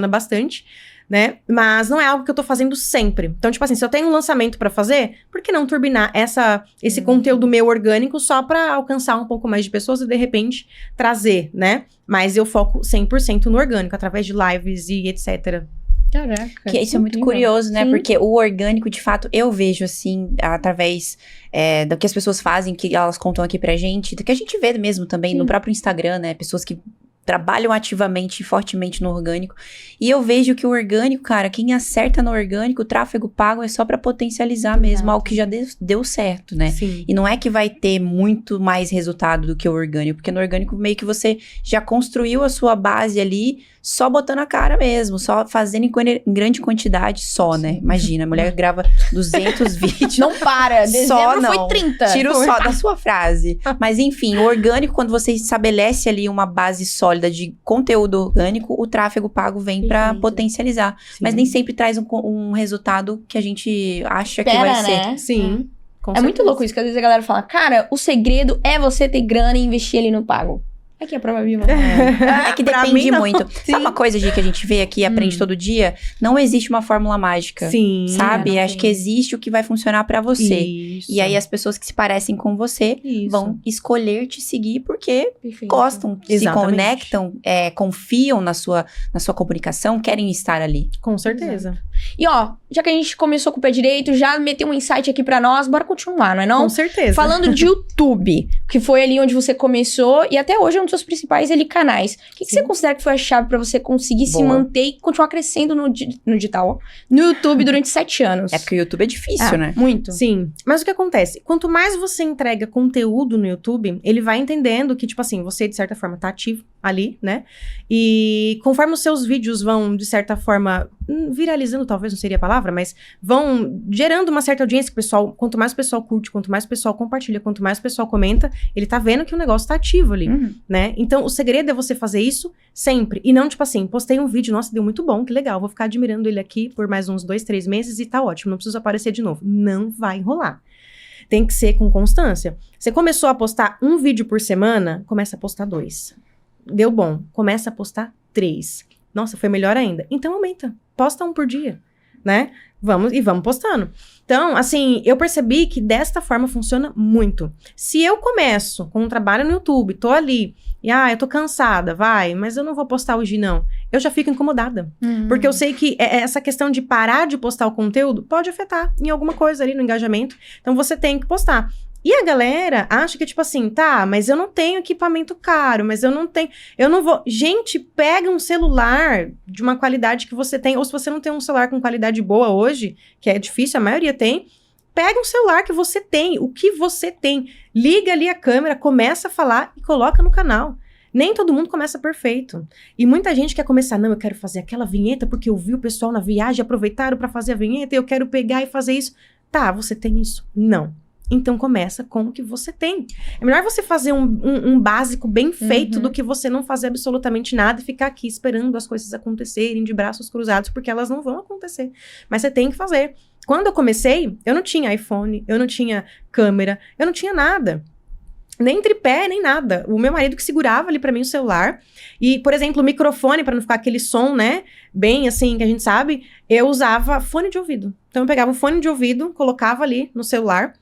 bastante, né, mas não é algo que eu tô fazendo sempre. Então, tipo assim, se eu tenho um lançamento pra fazer, por que não turbinar esse conteúdo meu orgânico só pra alcançar um pouco mais de pessoas e, de repente, trazer, né? Mas eu foco 100% no orgânico, através de lives e etc. Caraca. Que isso é muito curioso, né? Sim. Porque o orgânico, de fato, eu vejo, assim, através do que as pessoas fazem, que elas contam aqui pra gente, do que a gente vê mesmo também no próprio Instagram, né? Pessoas que trabalham ativamente e fortemente no orgânico. E eu vejo que o orgânico, cara, quem acerta no orgânico, o tráfego pago é só pra potencializar mesmo algo que já deu certo, né? Sim. E não é que vai ter muito mais resultado do que o orgânico, porque no orgânico meio que você já construiu a sua base ali, só botando a cara mesmo, só fazendo em grande quantidade só, né? Imagina, a mulher grava 200 vídeos. Não para, só não. Foi 30. Tira o só da sua frase. Mas enfim, o orgânico, quando você estabelece ali uma base sólida de conteúdo orgânico, o tráfego pago vem pra potencializar. Sim. Mas nem sempre traz um resultado que a gente acha que vai ser. Sim. É muito louco isso, que às vezes a galera fala, cara, o segredo é você ter grana e investir ali no pago. Aqui é a prova viva. É que depende muito. Sabe uma coisa, Gi, que a gente vê aqui e aprende todo dia? Não existe uma fórmula mágica. Sim. Sabe? Acho que existe o que vai funcionar pra você. Isso. E aí as pessoas que se parecem com você vão escolher te seguir porque gostam, se conectam, confiam na sua comunicação, querem estar ali. Com certeza. Exato. E ó, já que a gente começou com o pé direito, já meteu um insight aqui pra nós, bora continuar, não é não? Com certeza. Falando de YouTube, que foi ali onde você começou e até hoje é um dos seus principais canais. O que você considera que foi a chave pra você conseguir se manter e continuar crescendo no digital, no YouTube durante 7 anos? É porque o YouTube é difícil, né? Muito. Sim. Mas o que acontece? Quanto mais você entrega conteúdo no YouTube, ele vai entendendo que, tipo assim, você, de certa forma, tá ativo ali, né? E conforme os seus vídeos vão, de certa forma, viralizando, talvez não seria a palavra, mas vão gerando uma certa audiência que o pessoal, quanto mais o pessoal curte, quanto mais o pessoal compartilha, quanto mais o pessoal comenta, ele tá vendo que o negócio tá ativo ali, né? Então, o segredo é você fazer isso sempre. E não, tipo assim, postei um vídeo, nossa, deu muito bom, que legal, vou ficar admirando ele aqui por mais uns 2, 3 meses e tá ótimo, não preciso aparecer de novo. Não vai rolar. Tem que ser com constância. Você começou a postar um vídeo por semana, começa a postar 2. Deu bom, começa a postar 3. Nossa, foi melhor ainda. Então aumenta, posta 1 por dia. né? Vamos postando. Então, assim, eu percebi que desta forma funciona muito. Se eu começo com um trabalho no YouTube, tô ali, e eu tô cansada, mas eu não vou postar hoje não. Eu já fico incomodada. Porque eu sei que essa questão de parar de postar o conteúdo pode afetar em alguma coisa ali no engajamento. Então, você tem que postar. E a galera acha que, tipo assim, mas eu não tenho equipamento caro, mas eu não vou... Gente, pega um celular de uma qualidade que você tem, ou se você não tem um celular com qualidade boa hoje, que é difícil, a maioria tem, pega um celular que você tem, o que você tem, liga ali a câmera, começa a falar e coloca no canal. Nem todo mundo começa perfeito. E muita gente quer começar, não, eu quero fazer aquela vinheta porque eu vi o pessoal na viagem, aproveitaram para fazer a vinheta, e eu quero pegar e fazer isso. Você tem isso? Não. Então, começa com o que você tem. É melhor você fazer um básico bem feito do que você não fazer absolutamente nada e ficar aqui esperando as coisas acontecerem de braços cruzados, porque elas não vão acontecer. Mas você tem que fazer. Quando eu comecei, eu não tinha iPhone, eu não tinha câmera, eu não tinha nada. Nem tripé, nem nada. O meu marido que segurava ali pra mim o celular. E, por exemplo, o microfone, pra não ficar aquele som, né? Bem assim, que a gente sabe, eu usava fone de ouvido. Então, eu pegava o fone de ouvido, colocava ali no celular,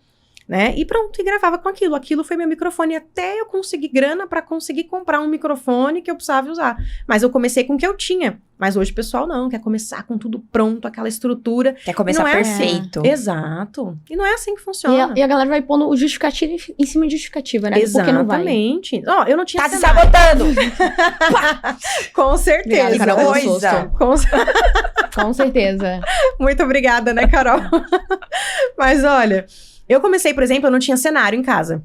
né? E pronto, e gravava com aquilo. Aquilo foi meu microfone até eu conseguir grana pra conseguir comprar um microfone que eu precisava usar. Mas eu comecei com o que eu tinha. Mas hoje o pessoal não, quer começar com tudo pronto, aquela estrutura. Quer começar perfeito. Exato. E não é assim que funciona. E a galera vai pondo o justificativo em cima de justificativa, né? Exatamente. Ó, eu não tinha se sabotando! Com certeza. Obrigada, Com certeza. Muito obrigada, né, Carol? Mas olha... Eu comecei, por exemplo, eu não tinha cenário em casa.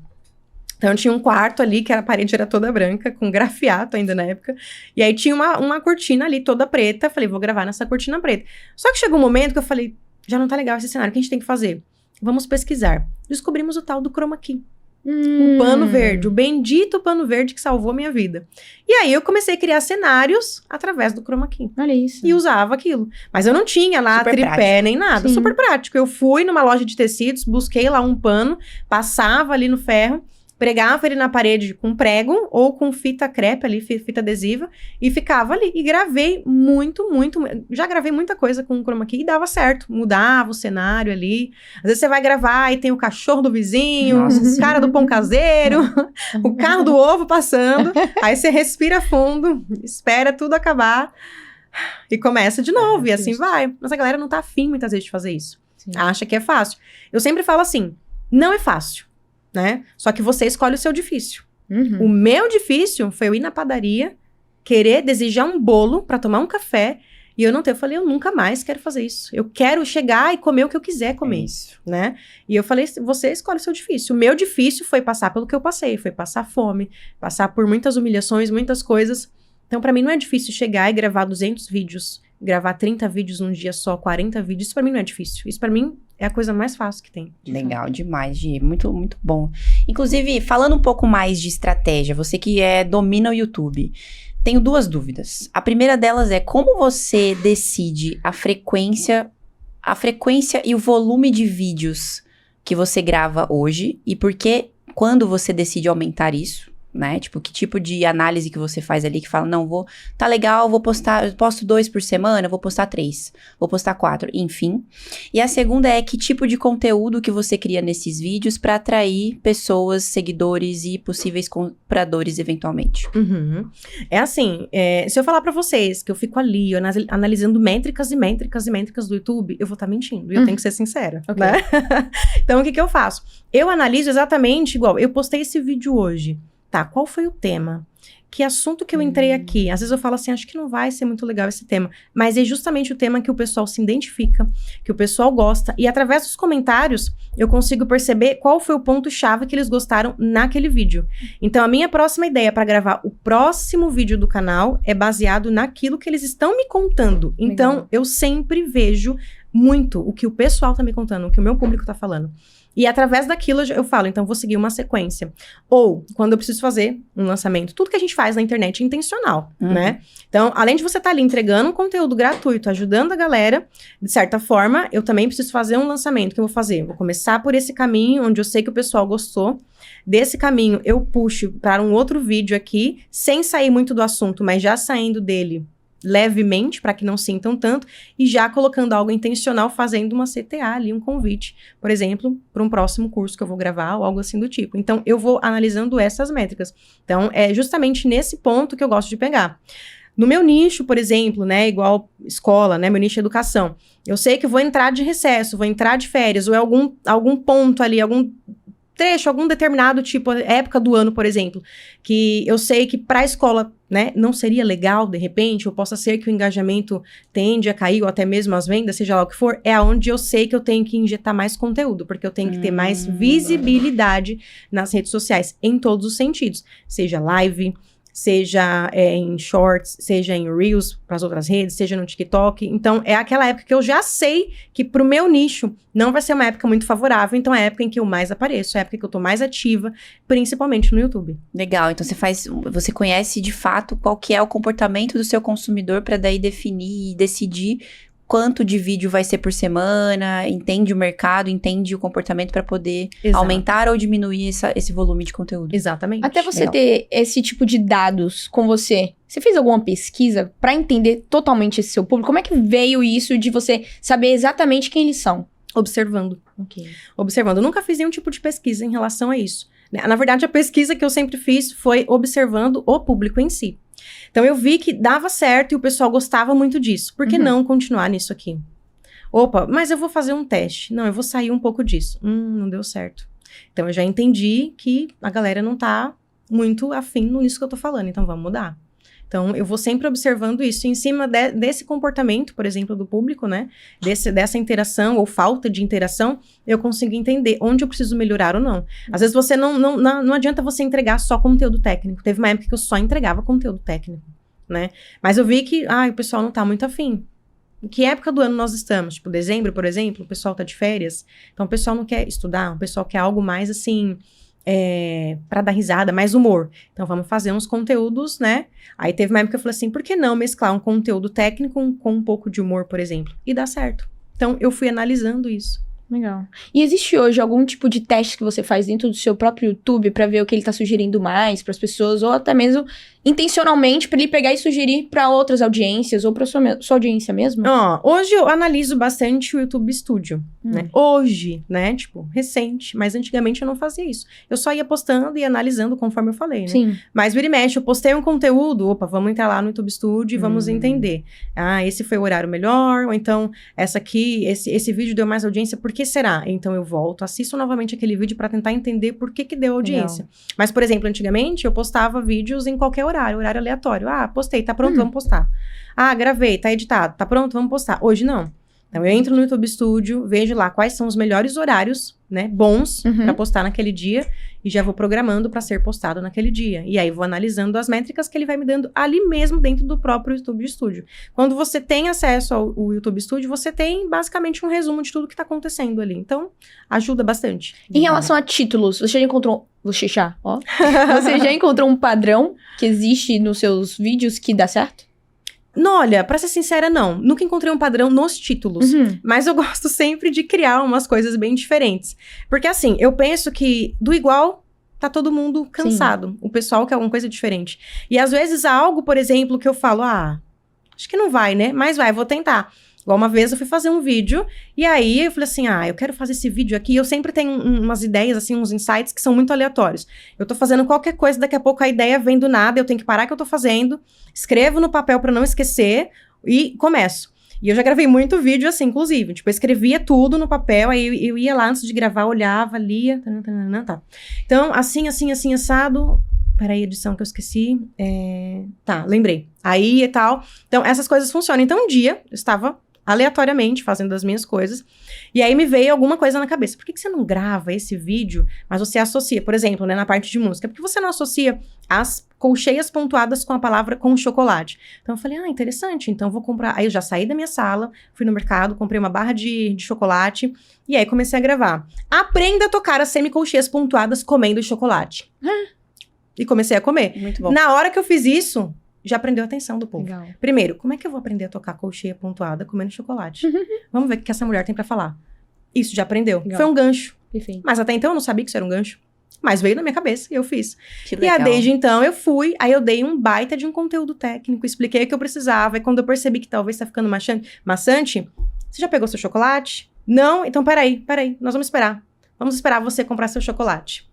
Então, eu tinha um quarto ali, que a parede era toda branca, com grafiato ainda na época. E aí, tinha uma cortina ali, toda preta. Falei, vou gravar nessa cortina preta. Só que chegou um momento que eu falei, já não tá legal esse cenário, o que a gente tem que fazer? Vamos pesquisar. Descobrimos o tal do chroma key. O pano verde, o bendito pano verde que salvou a minha vida. E aí, eu comecei a criar cenários através do chroma key. Olha isso. E usava aquilo. Mas eu não tinha lá Super tripé prático. nem nada. Sim. Super prático. Eu fui numa loja de tecidos, busquei lá um pano, passava ali no ferro, pregava ele na parede com prego ou com fita crepe ali, fita adesiva, e ficava ali. E gravei muito. Já gravei muita coisa com o chroma key e dava certo. Mudava o cenário ali. Às vezes você vai gravar e tem o cachorro do vizinho, o cara do pão caseiro, o carro do ovo passando. Aí você respira fundo, espera tudo acabar e começa de novo. E assim vai. Mas a galera não tá afim muitas vezes de fazer isso. Sim. Acha que é fácil. Eu sempre falo assim, não é fácil. Né? Só que você escolhe o seu difícil. O meu difícil foi eu ir na padaria, querer desejar um bolo pra tomar um café, e eu não ter. Eu falei, eu nunca mais quero fazer isso. Eu quero chegar e comer o que eu quiser comer. Isso. Né? E eu falei, você escolhe o seu difícil. O meu difícil foi passar pelo que eu passei, foi passar fome, passar por muitas humilhações, muitas coisas. Então, pra mim, não é difícil chegar e gravar 200 vídeos, gravar 30 vídeos num dia só, 40 vídeos. Isso pra mim não é difícil. Isso pra mim é a coisa mais fácil que tem. Legal demais, Gi. Muito, muito bom. Inclusive, falando um pouco mais de estratégia, você que domina o YouTube, tenho 2 dúvidas. A primeira delas é como você decide a frequência e o volume de vídeos que você grava hoje e por que, quando você decide aumentar isso, né? Tipo, que tipo de análise que você faz ali que fala, não, tá legal, eu posto 2 por semana, vou postar 3, vou postar 4, enfim. E a segunda é que tipo de conteúdo que você cria nesses vídeos pra atrair pessoas, seguidores e possíveis compradores eventualmente. É assim, se eu falar pra vocês que eu fico ali analisando métricas e métricas e métricas do YouTube, eu vou estar mentindo, e eu tenho que ser sincera, né? Então, o que eu faço? Eu analiso exatamente igual, eu postei esse vídeo hoje. Tá, qual foi o tema? Que assunto que eu entrei aqui? Às vezes eu falo assim, acho que não vai ser muito legal esse tema. Mas é justamente o tema que o pessoal se identifica, que o pessoal gosta. E através dos comentários, eu consigo perceber qual foi o ponto-chave que eles gostaram naquele vídeo. Então, a minha próxima ideia para gravar o próximo vídeo do canal é baseado naquilo que eles estão me contando. Então, Legal. Eu sempre vejo muito o que o pessoal tá me contando, o que o meu público tá falando. E através daquilo eu falo, então vou seguir uma sequência. Ou, quando eu preciso fazer um lançamento, tudo que a gente faz na internet é intencional, né? Então, além de você estar ali entregando um conteúdo gratuito, ajudando a galera, de certa forma, eu também preciso fazer um lançamento. O que eu vou fazer? Vou começar por esse caminho, onde eu sei que o pessoal gostou. Desse caminho, eu puxo para um outro vídeo aqui, sem sair muito do assunto, mas já saindo dele levemente, para que não sintam tanto, e já colocando algo intencional, fazendo uma CTA ali, um convite, por exemplo, para um próximo curso que eu vou gravar, ou algo assim do tipo. Então, eu vou analisando essas métricas. Então, é justamente nesse ponto que eu gosto de pegar. No meu nicho, por exemplo, né, igual escola, né, meu nicho é educação, eu sei que eu vou entrar de recesso, vou entrar de férias, ou é algum ponto ali, algum trecho, algum determinado tipo, época do ano, por exemplo, que eu sei que para a escola, né, não seria legal, de repente, ou possa ser que o engajamento tende a cair, ou até mesmo as vendas, seja lá o que for, é onde eu sei que eu tenho que injetar mais conteúdo, porque eu tenho que ter mais visibilidade nas redes sociais, em todos os sentidos, seja live, seja em shorts, seja em reels para as outras redes, seja no TikTok. Então, é aquela época que eu já sei que pro meu nicho não vai ser uma época muito favorável, então é a época em que eu mais apareço, é a época que eu tô mais ativa, principalmente no YouTube. Legal, então você conhece de fato qual que é o comportamento do seu consumidor para daí definir e decidir quanto de vídeo vai ser por semana, entende o mercado, entende o comportamento para poder aumentar ou diminuir esse volume de conteúdo. Exatamente. Até você ter esse tipo de dados com você, você fez alguma pesquisa para entender totalmente esse seu público? Como é que veio isso de você saber exatamente quem eles são? Observando. Ok. Observando. Eu nunca fiz nenhum tipo de pesquisa em relação a isso. Na verdade, a pesquisa que eu sempre fiz foi observando o público em si. Então, eu vi que dava certo e o pessoal gostava muito disso. Por que não continuar nisso aqui? Opa, mas eu vou fazer um teste. Não, eu vou sair um pouco disso. Não deu certo. Então, eu já entendi que a galera não tá muito afim nisso que eu tô falando. Então, vamos mudar. Então, eu vou sempre observando isso. Em cima desse comportamento, por exemplo, do público, né? Dessa interação ou falta de interação, eu consigo entender onde eu preciso melhorar ou não. Às vezes, não adianta você entregar só conteúdo técnico. Teve uma época que eu só entregava conteúdo técnico, né? Mas eu vi que, o pessoal não tá muito afim. Em que época do ano nós estamos? Tipo, dezembro, por exemplo, o pessoal tá de férias. Então, o pessoal não quer estudar, o pessoal quer algo mais, assim... para dar risada, mais humor. Então, vamos fazer uns conteúdos, né? Aí teve uma época que eu falei assim, por que não mesclar um conteúdo técnico com um pouco de humor, por exemplo? E dá certo. Então, eu fui analisando isso. Legal. E existe hoje algum tipo de teste que você faz dentro do seu próprio YouTube pra ver o que ele tá sugerindo mais pras pessoas, ou até mesmo intencionalmente pra ele pegar e sugerir pra outras audiências, ou pra sua audiência mesmo? Hoje eu analiso bastante o YouTube Studio, né? Hoje, né? Tipo, recente. Mas antigamente eu não fazia isso. Eu só ia postando e analisando conforme eu falei, né? Sim. Mas vira e mexe, eu postei um conteúdo, vamos entrar lá no YouTube Studio e vamos entender. Esse foi o horário melhor, ou então, esse vídeo deu mais audiência, por que será? Então eu volto, assisto novamente aquele vídeo pra tentar entender por que deu audiência. Legal. Mas, por exemplo, antigamente eu postava vídeos em qualquer horário aleatório. Postei, tá pronto, vamos postar. Gravei, tá editado, tá pronto, vamos postar. Hoje não. Então, eu entro no YouTube Studio, vejo lá quais são os melhores horários, né, bons pra postar naquele dia e já vou programando pra ser postado naquele dia. E aí, vou analisando as métricas que ele vai me dando ali mesmo dentro do próprio YouTube Studio. Quando você tem acesso ao YouTube Studio, você tem basicamente um resumo de tudo que tá acontecendo ali. Então, ajuda bastante. Em relação a títulos, você já encontrou... Você já encontrou um padrão que existe nos seus vídeos que dá certo? Não, olha, pra ser sincera, não. Nunca encontrei um padrão nos títulos. Mas eu gosto sempre de criar umas coisas bem diferentes. Porque assim, eu penso que do igual tá todo mundo cansado. Sim. O pessoal quer alguma coisa diferente. E às vezes há algo, por exemplo, que eu falo, acho que não vai, né? Mas vai, vou tentar. Igual uma vez eu fui fazer um vídeo, e aí eu falei assim, eu quero fazer esse vídeo aqui, eu sempre tenho umas ideias, assim, uns insights que são muito aleatórios. Eu tô fazendo qualquer coisa, daqui a pouco a ideia vem do nada, eu tenho que parar o que eu tô fazendo, escrevo no papel pra não esquecer, e começo. E eu já gravei muito vídeo assim, inclusive, tipo, eu escrevia tudo no papel, aí eu ia lá antes de gravar, olhava, lia, tá. Então, assim, assado... Peraí, edição que eu esqueci. Lembrei. Aí e tal. Então, essas coisas funcionam. Então, um dia, eu estava aleatoriamente fazendo as minhas coisas, e aí me veio alguma coisa na cabeça. Por que você não grava esse vídeo, mas você associa, por exemplo, né, na parte de música, por que você não associa as colcheias pontuadas com a palavra com chocolate? Então, eu falei, interessante, então vou comprar. Aí eu já saí da minha sala, fui no mercado, comprei uma barra de chocolate, e aí comecei a gravar. Aprenda a tocar as semicolcheias pontuadas comendo chocolate. E comecei a comer. Muito bom. Na hora que eu fiz isso, já prendeu a atenção do povo. Legal. Primeiro, como é que eu vou aprender a tocar colcheia pontuada comendo chocolate? Vamos ver o que essa mulher tem pra falar. Isso já aprendeu. Legal. Foi um gancho. Perfeito. Mas até então eu não sabia que isso era um gancho. Mas veio na minha cabeça e eu fiz. Que E legal. desde então eu fui, aí eu dei um baita de um conteúdo técnico, expliquei o que eu precisava. E quando eu percebi que talvez tá ficando maçante, você já pegou seu chocolate? Não? Então peraí, nós vamos esperar. Vamos esperar você comprar seu chocolate.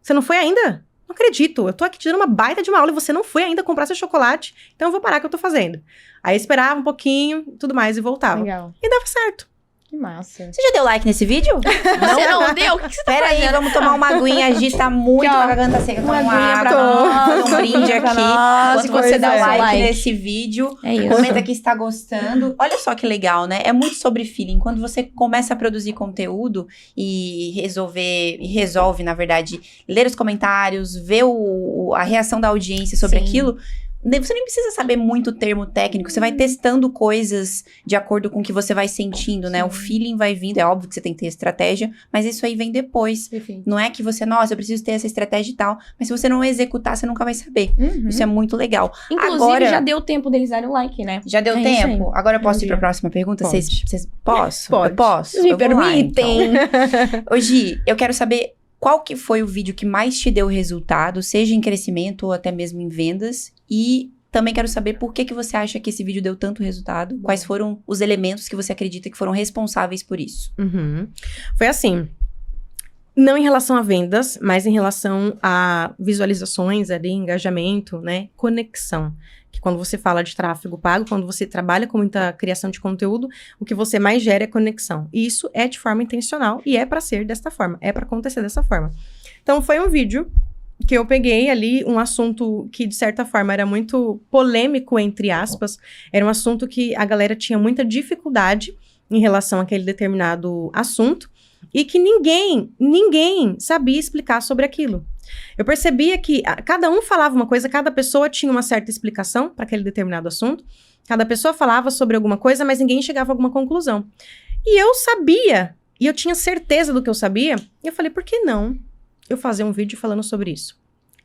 Você não foi ainda? Não acredito, eu tô aqui te dando uma baita de uma aula e você não foi ainda comprar seu chocolate, então eu vou parar o que eu tô fazendo. Aí esperava um pouquinho, tudo mais, e voltava. Legal. E dava certo. Que massa. Você já deu like nesse vídeo? Você não deu? O que você tá Pera aí, fazendo? vamos tomar uma aguinha. A Gi tá muito Aqui, ó. com a garganta seca. Toma Uma uma aguinha água, pra nós, um brinde pra aqui. nós, Enquanto você dá pois o é. like nesse vídeo, É isso. comenta que está gostando. Olha só que legal, né? É muito sobre feeling. Quando você começa a produzir conteúdo e resolve, na verdade, ler os comentários, ver a reação da audiência sobre Sim. aquilo, você nem precisa saber muito termo técnico, você vai testando coisas de acordo com o que você vai sentindo, né? O feeling vai vindo, é óbvio que você tem que ter estratégia, mas isso aí vem depois. Perfeito. Não é que você, nossa, eu preciso ter essa estratégia e tal, mas se você não exexutar, você nunca vai saber. Uhum. Isso é muito legal. Inclusive, Agora- já deu tempo deles darem o like, né? Já deu É isso tempo? aí. Agora eu posso ir Entendi. pra próxima pergunta? Pode. Vocês posso? Pode. Eu posso? Vocês me Eu vou lá, permitem? então. Ô, Gi, eu quero saber qual que foi o vídeo que mais te deu resultado, seja em crescimento ou até mesmo em vendas, e também quero saber por que você acha que esse vídeo deu tanto resultado, quais foram os elementos que você acredita que foram responsáveis por isso. Uhum. Foi assim, não em relação a vendas, mas em relação a visualizações ali, engajamento, né, conexão. Que quando você fala de tráfego pago, quando você trabalha com muita criação de conteúdo, o que você mais gera é conexão. E isso é de forma intencional e é pra ser desta forma, é pra acontecer dessa forma. Então foi um vídeo que eu peguei ali um assunto que, de certa forma, era muito polêmico, entre aspas. Era um assunto que a galera tinha muita dificuldade em relação àquele determinado assunto e que ninguém sabia explicar sobre aquilo. Eu percebia que cada um falava uma coisa, cada pessoa tinha uma certa explicação para aquele determinado assunto, cada pessoa falava sobre alguma coisa, mas ninguém chegava a alguma conclusão. E eu sabia, e eu tinha certeza do que eu sabia, e eu falei, por que não eu fazer um vídeo falando sobre isso?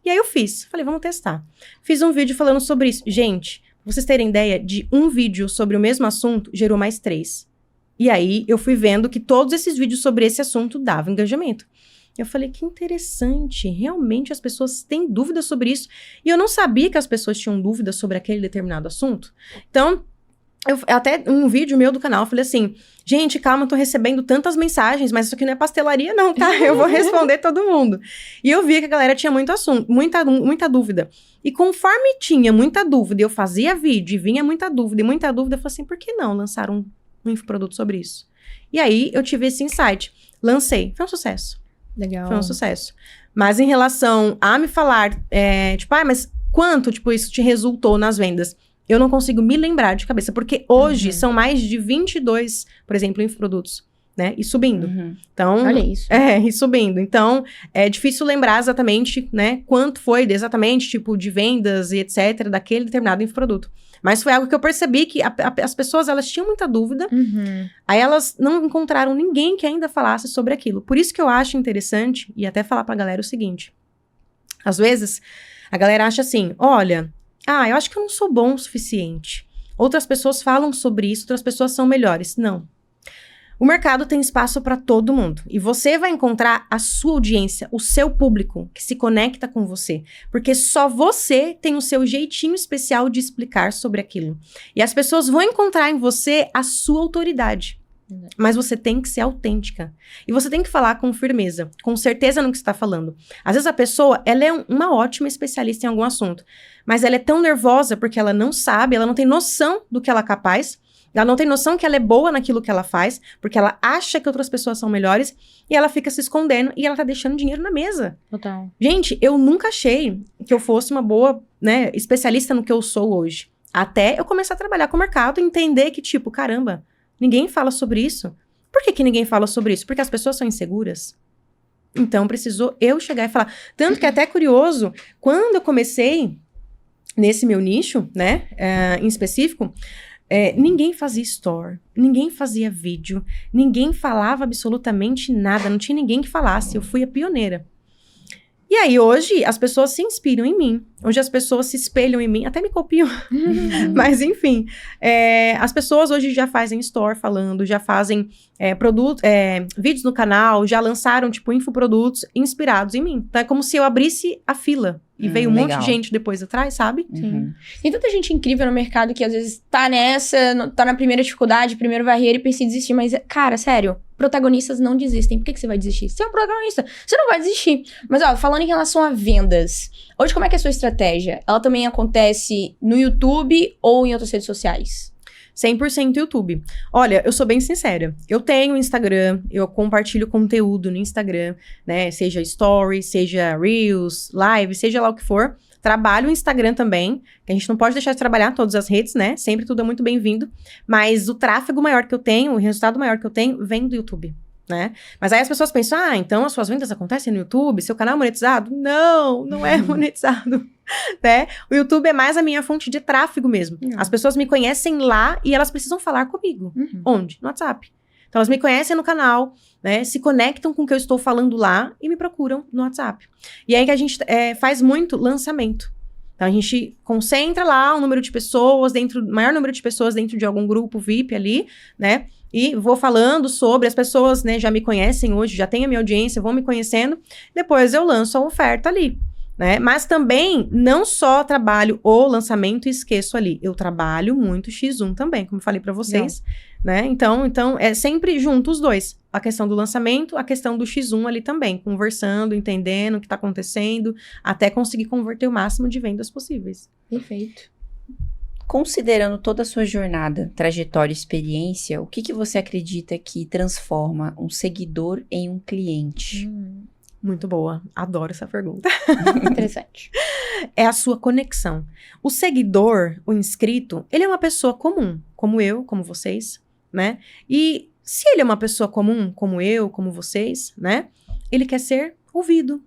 E aí eu fiz, falei, vamos testar. Fiz um vídeo falando sobre isso. Gente, pra vocês terem ideia, de um vídeo sobre o mesmo assunto, gerou mais 3. E aí eu fui vendo que todos esses vídeos sobre esse assunto davam engajamento. Eu falei, que interessante, realmente as pessoas têm dúvidas sobre isso. E eu não sabia que as pessoas tinham dúvidas sobre aquele determinado assunto. Então, até um vídeo meu do canal, eu falei assim, gente, calma, eu tô recebendo tantas mensagens, mas isso aqui não é pastelaria não, tá? Eu vou responder todo mundo. E eu vi que a galera tinha muito assunto, muita dúvida. E conforme tinha muita dúvida, eu fazia vídeo e vinha muita dúvida, eu falei assim, por que não lançar um infoproduto sobre isso? E aí, eu tive esse insight. Lancei. Foi um sucesso. Legal. Foi um sucesso. Mas em relação a me falar, mas quanto, isso te resultou nas vendas? Eu não consigo me lembrar de cabeça, porque hoje são mais de 22, por exemplo, infoprodutos, né? E subindo. Então, Olha isso. e subindo. Então, é difícil lembrar exatamente, né, quanto foi exatamente, de vendas e etc, daquele determinado infoproduto. Mas foi algo que eu percebi que as pessoas, elas tinham muita dúvida, aí elas não encontraram ninguém que ainda falasse sobre aquilo. Por isso que eu acho interessante, e até falar pra galera o seguinte, às vezes, a galera acha assim, olha, eu acho que eu não sou bom o suficiente. Outras pessoas falam sobre isso, outras pessoas são melhores. Não. O mercado tem espaço para todo mundo. E você vai encontrar a sua audiência, o seu público, que se conecta com você. Porque só você tem o seu jeitinho especial de explicar sobre aquilo. E as pessoas vão encontrar em você a sua autoridade. Mas você tem que ser autêntica. E você tem que falar com firmeza, com certeza no que você está falando. Às vezes a pessoa, ela é uma ótima especialista em algum assunto. Mas ela é tão nervosa porque ela não sabe, ela não tem noção do que ela é capaz. Ela não tem noção que ela é boa naquilo que ela faz, porque ela acha que outras pessoas são melhores, e ela fica se escondendo, e ela tá deixando dinheiro na mesa. Total. Gente, eu nunca achei que eu fosse uma boa, né, especialista no que eu sou hoje. Até eu começar a trabalhar com o mercado e entender que, caramba, ninguém fala sobre isso. Por que ninguém fala sobre isso? Porque as pessoas são inseguras. Então, precisou eu chegar e falar. Tanto que é até curioso, quando eu comecei nesse meu nicho, né, em específico, ninguém fazia store, ninguém fazia vídeo, ninguém falava absolutamente nada, não tinha ninguém que falasse, eu fui a pioneira. E aí, hoje, as pessoas se inspiram em mim. Hoje, as pessoas se espelham em mim. Até me copiam. Mas, enfim. As pessoas hoje já fazem store falando, já fazem vídeos no canal, já lançaram, tipo, infoprodutos inspirados em mim. Então, é como se eu abrisse a fila. E veio um monte de gente depois atrás, sabe? Sim. Tem tanta gente incrível no mercado que, às vezes, tá tá na primeira dificuldade, primeira barreira e pensa em desistir. Mas, cara, sério, protagonistas não desistem. Por que você vai desistir? Você é um protagonista, você não vai desistir. Mas, ó, falando em relação a vendas, hoje como é que é a sua estratégia? Ela também acontece no YouTube ou em outras redes sociais? 100% YouTube. Olha, eu sou bem sincera. Eu tenho Instagram, eu compartilho conteúdo no Instagram, né? Seja Stories, seja Reels, Live, seja lá o que for. Trabalho o Instagram também, que a gente não pode deixar de trabalhar todas as redes, né? Sempre tudo é muito bem-vindo. Mas o tráfego maior que eu tenho, o resultado maior que eu tenho, vem do YouTube, né? Mas aí as pessoas pensam, então as suas vendas acontecem no YouTube? Seu canal é monetizado? Não, não é monetizado. Né? O YouTube é mais a minha fonte de tráfego mesmo. As pessoas me conhecem lá e elas precisam falar comigo. Onde? No WhatsApp. Então, elas me conhecem no canal, né? Se conectam com o que eu estou falando lá e me procuram no WhatsApp. E aí que a gente faz muito lançamento. Então, a gente concentra lá o número de pessoas, maior número de pessoas dentro de algum grupo VIP ali, né? E vou falando sobre, as pessoas, né, já me conhecem hoje, já têm a minha audiência, vão me conhecendo. Depois eu lanço a oferta ali. Né? Mas também, não só trabalho o lançamento e esqueço ali. Eu trabalho muito X1 também, como eu falei pra vocês. Né? Então, é sempre junto os dois. A questão do lançamento, a questão do X1 ali também. Conversando, entendendo o que tá acontecendo, até conseguir converter o máximo de vendas possíveis. Perfeito. Considerando toda a sua jornada, trajetória e experiência, o que você acredita que transforma um seguidor em um cliente? Muito boa. Adoro essa pergunta. Interessante. É a sua conexão. O seguidor, o inscrito, ele é uma pessoa comum, como eu, como vocês, né? E se ele é uma pessoa comum, como eu, como vocês, né? Ele quer ser ouvido.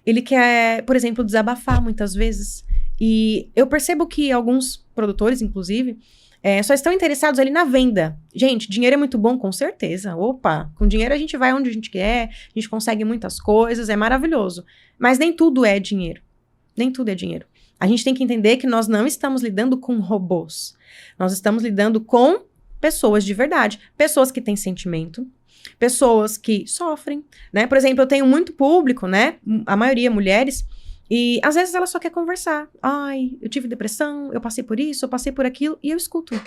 Ele quer, por exemplo, desabafar muitas vezes. E eu percebo que alguns produtores, inclusive, só estão interessados ali na venda. Gente, dinheiro é muito bom, com certeza. Opa, com dinheiro a gente vai onde a gente quer, a gente consegue muitas coisas, é maravilhoso. Mas nem tudo é dinheiro. Nem tudo é dinheiro. A gente tem que entender que nós não estamos lidando com robôs. Nós estamos lidando com pessoas de verdade. Pessoas que têm sentimento. Pessoas que sofrem, né? Por exemplo, eu tenho muito público, né? A maioria mulheres. E às vezes ela só quer conversar. Ai, eu tive depressão, eu passei por isso, eu passei por aquilo, e eu escuto.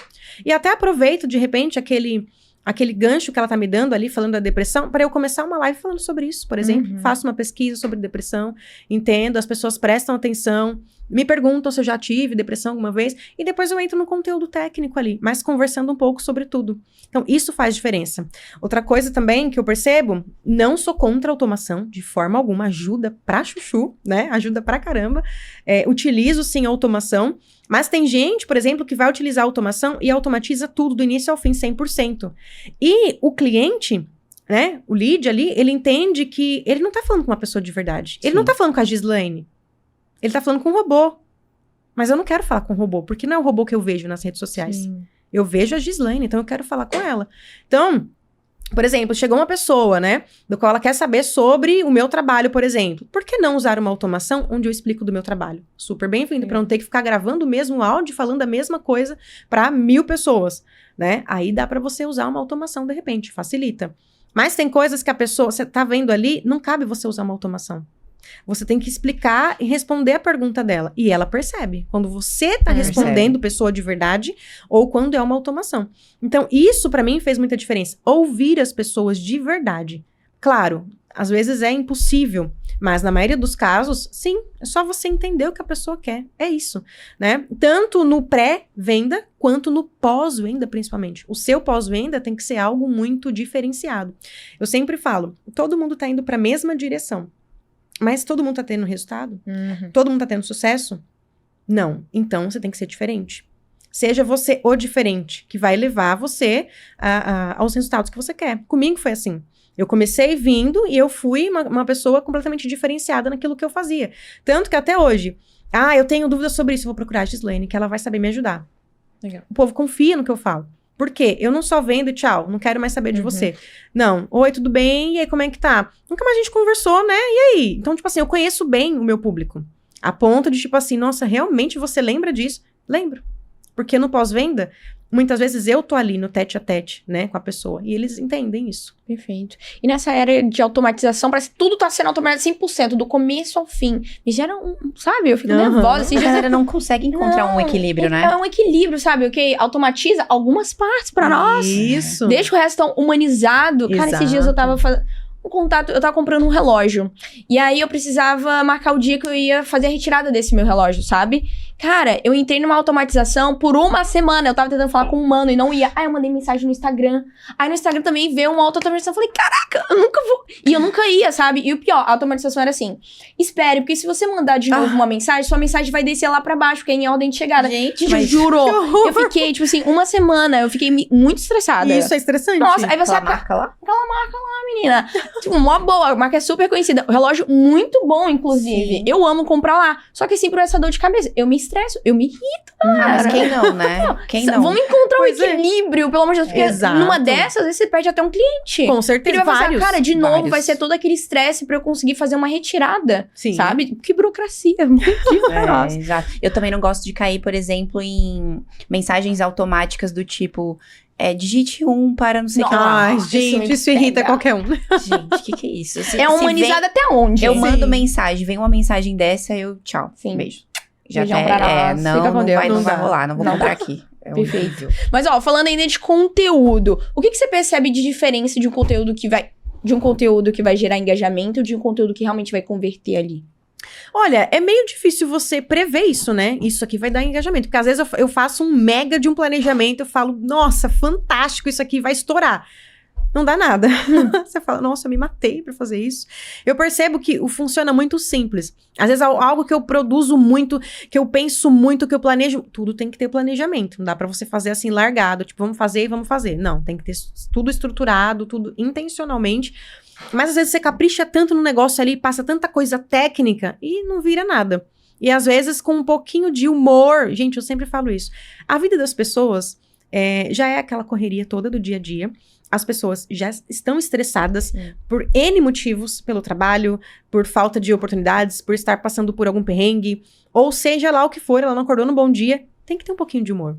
E até aproveito, de repente, aquele gancho que ela tá me dando ali, falando da depressão, para eu começar uma live falando sobre isso, por exemplo. Faço uma pesquisa sobre depressão, entendo, as pessoas prestam atenção, me perguntam se eu já tive depressão alguma vez, e depois eu entro no conteúdo técnico ali, mas conversando um pouco sobre tudo. Então, isso faz diferença. Outra coisa também que eu percebo, não sou contra a automação, de forma alguma, ajuda pra chuchu, né? Ajuda pra caramba. Utilizo, sim, a automação, mas tem gente, por exemplo, que vai utilizar a automação e automatiza tudo, do início ao fim, 100%. E o cliente, né, o lead ali, ele entende que ele não tá falando com uma pessoa de verdade. Ele não tá falando com a Gislaine. Ele tá falando com um robô. Mas eu não quero falar com um robô, porque não é o robô que eu vejo nas redes sociais. Sim. Eu vejo a Gislaine, então eu quero falar com ela. Então, por exemplo, chegou uma pessoa, né, do qual ela quer saber sobre o meu trabalho, por exemplo. Por que não usar uma automação onde eu explico do meu trabalho? Super bem-vindo, para não ter que ficar gravando o mesmo áudio, falando a mesma coisa para 1000 pessoas, né? Aí dá para você usar uma automação, de repente, facilita. Mas tem coisas que a pessoa, você tá vendo ali, não cabe você usar uma automação. Você tem que explicar e responder a pergunta dela. E ela percebe quando você tá respondendo pessoa de verdade ou quando é uma automação. Então, isso pra mim fez muita diferença. Ouvir as pessoas de verdade. Claro, às vezes é impossível, mas na maioria dos casos, sim, é só você entender o que a pessoa quer. É isso, né? Tanto no pré-venda quanto no pós-venda, principalmente. O seu pós-venda tem que ser algo muito diferenciado. Eu sempre falo, todo mundo tá indo pra mesma direção. Mas todo mundo tá tendo resultado? Todo mundo tá tendo sucesso? Não. Então, você tem que ser diferente. Seja você o diferente, que vai levar você aos resultados que você quer. Comigo foi assim. Eu comecei vindo e eu fui uma pessoa completamente diferenciada naquilo que eu fazia. Tanto que até hoje, eu tenho dúvidas sobre isso, eu vou procurar a Gislaine, que ela vai saber me ajudar. Legal. O povo confia no que eu falo. Por quê? Eu não só vendo e tchau, não quero mais saber de você. Não. Oi, tudo bem? E aí, como é que tá? Nunca mais a gente conversou, né? E aí? Então, tipo assim, eu conheço bem o meu público. A ponto de, tipo assim, nossa, realmente você lembra disso? Lembro. Porque no pós-venda, muitas vezes eu tô ali no tete a tete, né, com a pessoa. E eles entendem isso. Perfeito. E nessa era de automatização, parece que tudo tá sendo automatizado 100%, do começo ao fim. Me gera sabe? Eu fico nervosa. Assim, a galera não consegue encontrar um equilíbrio, né? É um equilíbrio, sabe? Ok, automatiza algumas partes pra nós. Isso. Deixa o resto tão humanizado. Cara, esses dias eu tava fazendo um contato, eu tava comprando um relógio. E aí eu precisava marcar o dia que eu ia fazer a retirada desse meu relógio, sabe? Cara, eu entrei numa automatização por uma semana. Eu tava tentando falar com um humano e não ia. Aí eu mandei mensagem no Instagram. Aí no Instagram também veio uma automatização. Eu falei, caraca, eu nunca vou. E eu nunca ia, sabe? E o pior, a automatização era assim: espere, porque se você mandar de novo uma mensagem, sua mensagem vai descer lá pra baixo, porque é em ordem de chegada. Gente, mas juro. Eu fiquei, tipo assim, uma semana. Eu fiquei muito estressada. Isso é estressante. Nossa, aí você... Aquela marca lá? Aquela marca lá, menina. Tipo, mó boa. A marca é super conhecida. O relógio muito bom, inclusive. Sim. Eu amo comprar lá. Só que assim, por essa dor de cabeça, eu me estresso, eu me irrito. Mas quem não, né? Quem não? Vamos encontrar Pois um equilíbrio, pelo amor de Deus. Porque Exato. numa dessas, às vezes você perde até um cliente. Com Ele certeza, vai pensar, vários. cara, de novo vários. vai ser todo aquele estresse pra eu conseguir fazer uma retirada. Sim. Sabe? Que burocracia. Nossa. Exato. Eu também não gosto de cair, por exemplo, em mensagens automáticas do tipo... digite 1 para não sei o que lá. Ai, Isso gente, me isso irrita pega. qualquer um. Gente, que é isso? É humanizado até onde? Eu Sim. mando mensagem, vem uma mensagem dessa, eu tchau. Sim. Beijo. Beijão pra nós. Não, Fica com não Deus. vai, Não não vai dá. rolar, não vou Não comprar dá. aqui. É Perfeito. horrível. Mas, ó, falando ainda de conteúdo, o que você percebe de diferença de um conteúdo que vai... De um conteúdo que vai gerar engajamento e de um conteúdo que realmente vai converter ali? Olha, é meio difícil você prever isso, né? Isso aqui vai dar engajamento. Porque às vezes eu faço um mega de um planejamento, eu falo, nossa, fantástico, isso aqui vai estourar. Não dá nada. Você fala, nossa, eu me matei pra fazer isso. Eu percebo que funciona muito simples. Às vezes algo que eu produzo muito, que eu penso muito, que eu planejo, tudo tem que ter planejamento. Não dá pra você fazer assim largado, tipo, vamos fazer e vamos fazer. Não, tem que ter tudo estruturado, tudo intencionalmente. Mas às vezes você capricha tanto no negócio ali, passa tanta coisa técnica e não vira nada. E às vezes com um pouquinho de humor, gente, eu sempre falo isso. A vida das pessoas já é aquela correria toda do dia a dia. As pessoas já estão estressadas por N motivos, pelo trabalho, por falta de oportunidades, por estar passando por algum perrengue, ou seja lá o que for, ela não acordou no bom dia, tem que ter um pouquinho de humor.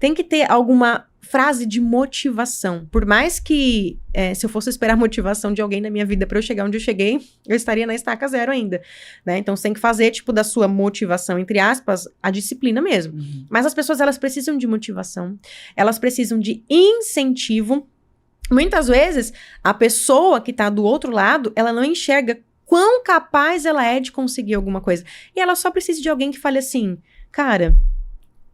Tem que ter alguma frase de motivação. Por mais que, se eu fosse esperar motivação de alguém na minha vida pra eu chegar onde eu cheguei, eu estaria na estaca zero ainda, né? Então, você tem que fazer, tipo, da sua motivação, entre aspas, a disciplina mesmo. Mas as pessoas, elas precisam de motivação, elas precisam de incentivo. Muitas vezes, a pessoa que tá do outro lado, ela não enxerga quão capaz ela é de conseguir alguma coisa. E ela só precisa de alguém que fale assim, cara,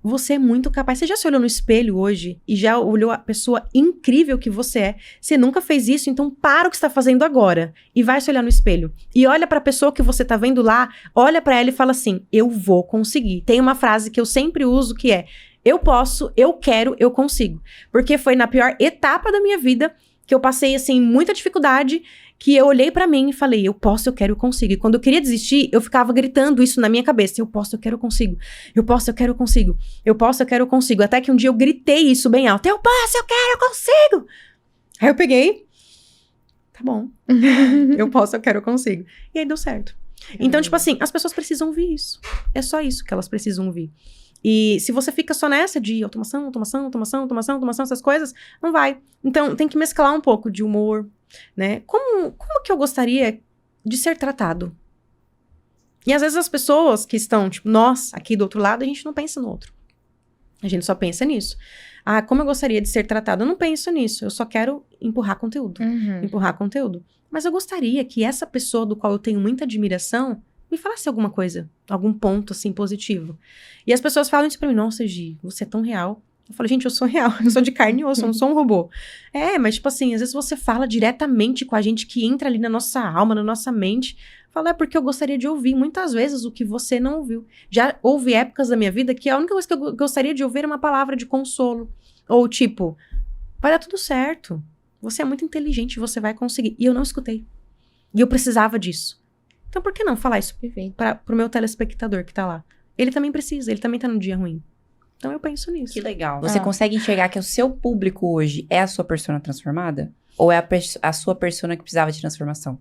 você é muito capaz. Você já se olhou no espelho hoje e já olhou a pessoa incrível que você é? Você nunca fez isso, então para o que você está fazendo agora e vai se olhar no espelho. E olha para a pessoa que você tá vendo lá, olha para ela e fala assim, eu vou conseguir. Tem uma frase que eu sempre uso que é, eu posso, eu quero, eu consigo. Porque foi na pior etapa da minha vida que eu passei, assim, muita dificuldade, que eu olhei pra mim e falei, eu posso, eu quero, eu consigo. E quando eu queria desistir, eu ficava gritando isso na minha cabeça. Eu posso, eu quero, eu consigo. Eu posso, eu quero, eu consigo. Eu posso, eu quero, eu consigo. Até que um dia eu gritei isso bem alto. Eu posso, eu quero, eu consigo. Aí eu peguei. Tá bom. Eu posso, eu quero, eu consigo. E aí deu certo. Então, tipo assim, as pessoas precisam ouvir isso. É só isso que elas precisam ouvir. E se você fica só nessa de automação, essas coisas, não vai. Então, tem que mesclar um pouco de humor, né? Como que eu gostaria de ser tratado? E às vezes as pessoas que estão, tipo, nós, aqui do outro lado, a gente não pensa no outro. A gente só pensa nisso. Ah, como eu gostaria de ser tratado? Eu não penso nisso. Eu só quero empurrar conteúdo. Empurrar conteúdo. Mas eu gostaria que essa pessoa do qual eu tenho muita admiração me falasse alguma coisa, algum ponto, assim, positivo. E as pessoas falam isso pra mim, nossa, Gi, você é tão real. Eu falo, gente, eu sou real, eu sou de carne e osso, eu não sou um robô. Mas, tipo assim, às vezes você fala diretamente com a gente que entra ali na nossa alma, na nossa mente. Fala, porque eu gostaria de ouvir muitas vezes o que você não ouviu. Já houve épocas da minha vida que a única coisa que eu gostaria de ouvir era uma palavra de consolo. Ou tipo, vai dar tudo certo. Você é muito inteligente, você vai conseguir. E eu não escutei. E eu precisava disso. Então, por que não falar isso pro meu telespectador que tá lá? Ele também precisa, ele também tá num dia ruim. Então eu penso nisso. Que legal. Você consegue enxergar que o seu público hoje é a sua persona transformada? Ou é a sua persona que precisava de transformação?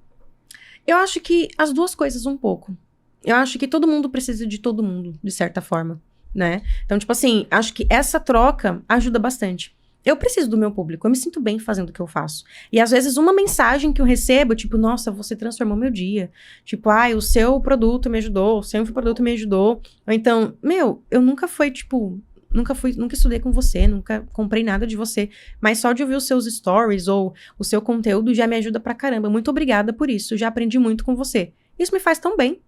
Eu acho que as duas coisas um pouco. Eu acho que todo mundo precisa de todo mundo, de certa forma, né? Então, tipo assim, acho que essa troca ajuda bastante. Eu preciso do meu público, eu me sinto bem fazendo o que eu faço. E às vezes uma mensagem que eu recebo, tipo, nossa, você transformou meu dia. Tipo, o seu produto me ajudou, o seu produto me ajudou. Ou então, eu nunca fui, tipo, nunca estudei com você, nunca comprei nada de você. Mas só de ouvir os seus stories ou o seu conteúdo já me ajuda pra caramba. Muito obrigada por isso, já aprendi muito com você. Isso me faz tão bem.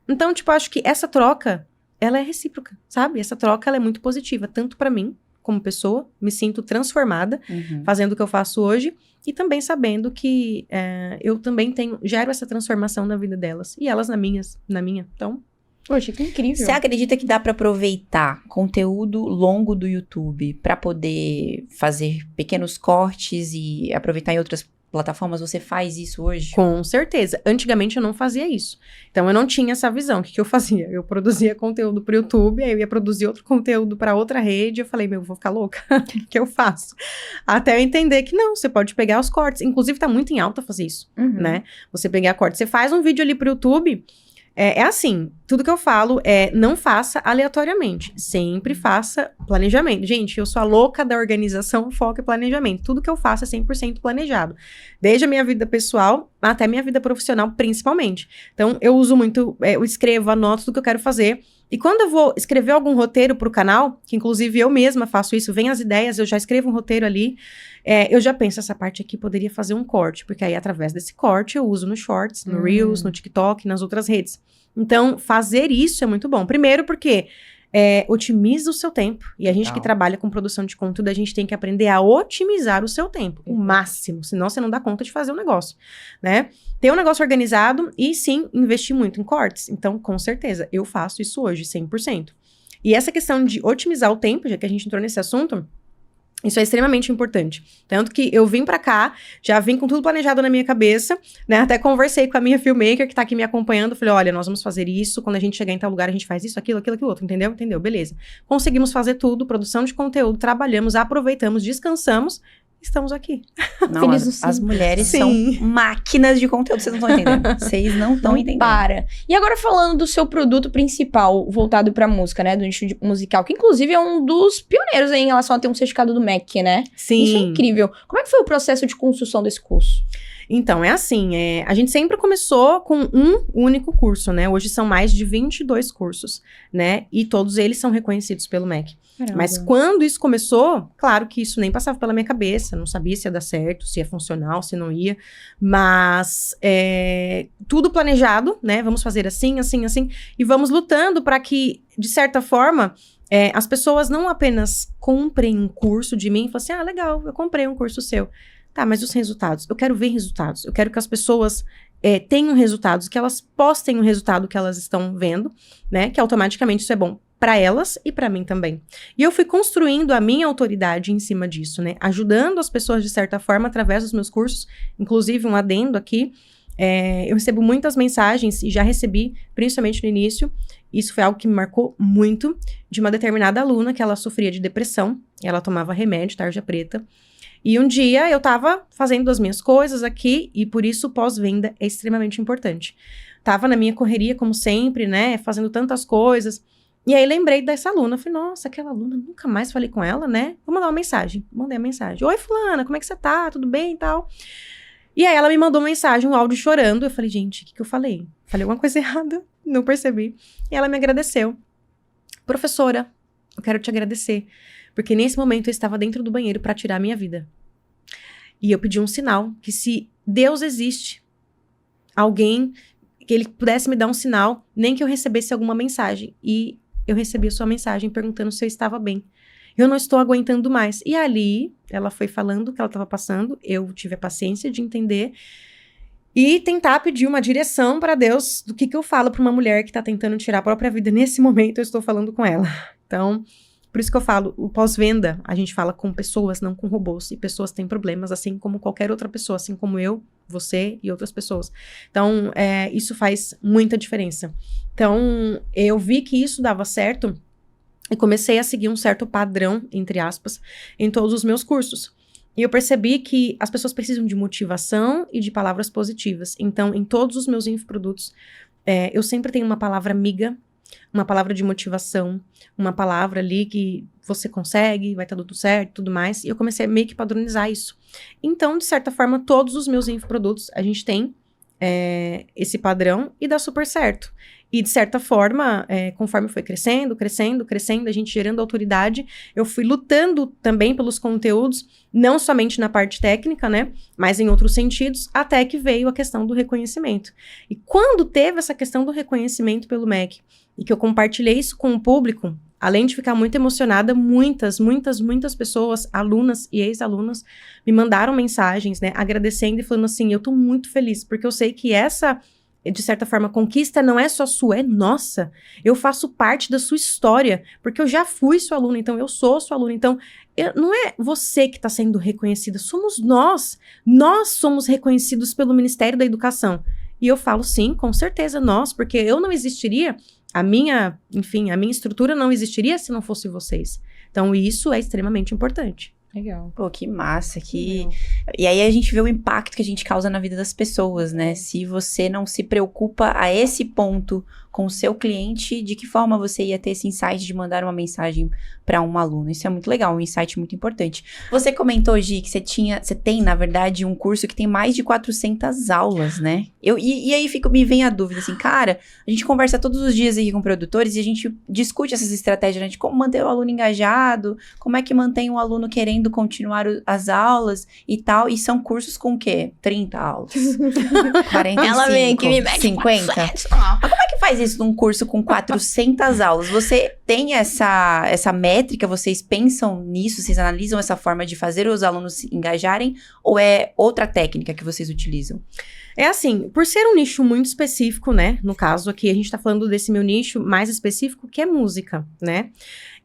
Então, tipo, acho que essa troca, ela é recíproca, sabe? Essa troca, ela é muito positiva, tanto pra mim, como pessoa, me sinto transformada fazendo o que eu faço hoje e também sabendo que eu também gero essa transformação na vida delas e elas na minha. Então, poxa, que incrível. Você acredita que dá pra aproveitar conteúdo longo do YouTube pra poder fazer pequenos cortes e aproveitar em outras plataformas? Você faz isso hoje? Com certeza. Antigamente eu não fazia isso. Então eu não tinha essa visão. O que eu fazia? Eu produzia conteúdo pro YouTube, aí eu ia produzir outro conteúdo pra outra rede. Eu falei, vou ficar louca. O que eu faço? Até eu entender que não, você pode pegar os cortes. Inclusive tá muito em alta fazer isso, né? Você pegar cortes. Você faz um vídeo ali pro YouTube. É assim, tudo que eu falo não faça aleatoriamente, sempre faça planejamento. Gente, eu sou a louca da organização, foco e planejamento. Tudo que eu faço é 100% planejado. Desde a minha vida pessoal até a minha vida profissional, principalmente. Então, eu uso muito, eu escrevo, anoto tudo que eu quero fazer. E quando eu vou escrever algum roteiro pro canal, que inclusive eu mesma faço isso, vem as ideias, eu já escrevo um roteiro ali, eu já penso, essa parte aqui poderia fazer um corte, porque aí através desse corte eu uso no Shorts, no Reels, no TikTok, nas outras redes. Então, fazer isso é muito bom. Primeiro porque otimiza o seu tempo. E a gente que trabalha com produção de conteúdo, a gente tem que aprender a otimizar o seu tempo, o máximo. Senão você não dá conta de fazer um negócio, né? Ter um negócio organizado e sim, investir muito em cortes. Então, com certeza, eu faço isso hoje, 100%. E essa questão de otimizar o tempo, já que a gente entrou nesse assunto, isso é extremamente importante. Tanto que eu vim pra cá, já vim com tudo planejado na minha cabeça, né? Até conversei com a minha filmmaker que tá aqui me acompanhando. Falei, olha, nós vamos fazer isso. Quando a gente chegar em tal lugar, a gente faz isso, aquilo outro. Entendeu? Entendeu? Beleza. Conseguimos fazer tudo, produção de conteúdo, trabalhamos, aproveitamos, descansamos. Estamos aqui. Não, as mulheres são máquinas de conteúdo, vocês não estão entendendo. Vocês não estão entendendo. Para. E agora falando do seu produto principal, voltado pra música, né? Do nicho musical, que inclusive é um dos pioneiros aí em relação a ter um certificado do MEC, né? Sim. Isso é incrível. Como é que foi o processo de construção desse curso? Então, é assim, a gente sempre começou com um único curso, né? Hoje são mais de 22 cursos, né? E todos eles são reconhecidos pelo MEC. Caramba. Mas quando isso começou, claro que isso nem passava pela minha cabeça, não sabia se ia dar certo, se ia funcionar, se não ia, mas tudo planejado, né? Vamos fazer assim, assim, assim, e vamos lutando para que, de certa forma, as pessoas não apenas comprem um curso de mim e falem assim, legal, eu comprei um curso seu. Tá, mas os resultados? Eu quero ver resultados, eu quero que as pessoas tenham resultados, que elas postem o resultado que elas estão vendo, né? Que automaticamente isso é bom para elas e para mim também. E eu fui construindo a minha autoridade em cima disso, né? Ajudando as pessoas, de certa forma, através dos meus cursos. Inclusive, um adendo aqui, eu recebo muitas mensagens, e já recebi, principalmente no início, isso foi algo que me marcou muito, de uma determinada aluna que ela sofria de depressão, ela tomava remédio, tarja preta, e um dia eu tava fazendo as minhas coisas aqui, e por isso o pós-venda é extremamente importante. Tava na minha correria, como sempre, né, fazendo tantas coisas. E aí lembrei dessa aluna, falei, nossa, aquela aluna, nunca mais falei com ela, né? Vou mandar uma mensagem. Mandei a mensagem. Oi, fulana, como é que você tá? Tudo bem e tal? E aí ela me mandou uma mensagem, um áudio chorando. Eu falei, gente, o que eu falei? Falei alguma coisa errada, não percebi. E ela me agradeceu. Professora, eu quero te agradecer, porque nesse momento eu estava dentro do banheiro para tirar a minha vida. E eu pedi um sinal, que se Deus existe, alguém, que ele pudesse me dar um sinal, nem que eu recebesse alguma mensagem. E eu recebi a sua mensagem perguntando se eu estava bem. Eu não estou aguentando mais. E ali, ela foi falando o que ela estava passando, eu tive a paciência de entender e tentar pedir uma direção para Deus do que eu falo para uma mulher que está tentando tirar a própria vida. Nesse momento, eu estou falando com ela. Então, por isso que eu falo, o pós-venda, a gente fala com pessoas, não com robôs. E pessoas têm problemas, assim como qualquer outra pessoa, assim como eu, você e outras pessoas. Então, isso faz muita diferença. Então, eu vi que isso dava certo e comecei a seguir um certo padrão, entre aspas, em todos os meus cursos. E eu percebi que as pessoas precisam de motivação e de palavras positivas. Então, em todos os meus infoprodutos, eu sempre tenho uma palavra amiga, uma palavra de motivação, uma palavra ali que você consegue, vai estar tudo certo, tudo mais. E eu comecei a meio que padronizar isso. Então, de certa forma, todos os meus infoprodutos, a gente tem esse padrão e dá super certo. E, de certa forma, conforme foi crescendo, a gente gerando autoridade, eu fui lutando também pelos conteúdos, não somente na parte técnica, né? Mas em outros sentidos, até que veio a questão do reconhecimento. E quando teve essa questão do reconhecimento pelo MEC, e que eu compartilhei isso com o público, além de ficar muito emocionada, muitas pessoas, alunas e ex-alunas, me mandaram mensagens, né? Agradecendo e falando assim, eu tô muito feliz, porque eu sei que essa, de certa forma, conquista não é só sua, é nossa. Eu faço parte da sua história, porque eu já fui sua aluna, então eu sou sua aluna. Então, não é você que está sendo reconhecida, somos nós. Nós somos reconhecidos pelo Ministério da Educação. E eu falo sim, com certeza nós, porque eu não existiria, a minha estrutura não existiria se não fosse vocês. Então, isso é extremamente importante. Legal. Pô, que massa. E aí a gente vê o impacto que a gente causa na vida das pessoas, né? Se você não se preocupa a esse ponto com o seu cliente, de que forma você ia ter esse insight de mandar uma mensagem para um aluno? Isso é muito legal, um insight muito importante. Você comentou, Gi, que você tem, na verdade, um curso que tem mais de 400 aulas, né? E aí me vem a dúvida, assim, cara, a gente conversa todos os dias aqui com produtores e a gente discute essas estratégias, né? De como manter o aluno engajado, como é que mantém o aluno querendo continuar as aulas e tal. E são cursos com o quê? 30 aulas. 45, ela vem aqui me mete 50. Mas como é que faz isso num curso com 400 aulas? Você tem essa métrica? Vocês pensam nisso? Vocês analisam essa forma de fazer os alunos se engajarem? Ou é outra técnica que vocês utilizam? É assim, por ser um nicho muito específico, né? No caso aqui, a gente tá falando desse meu nicho mais específico, que é música, né?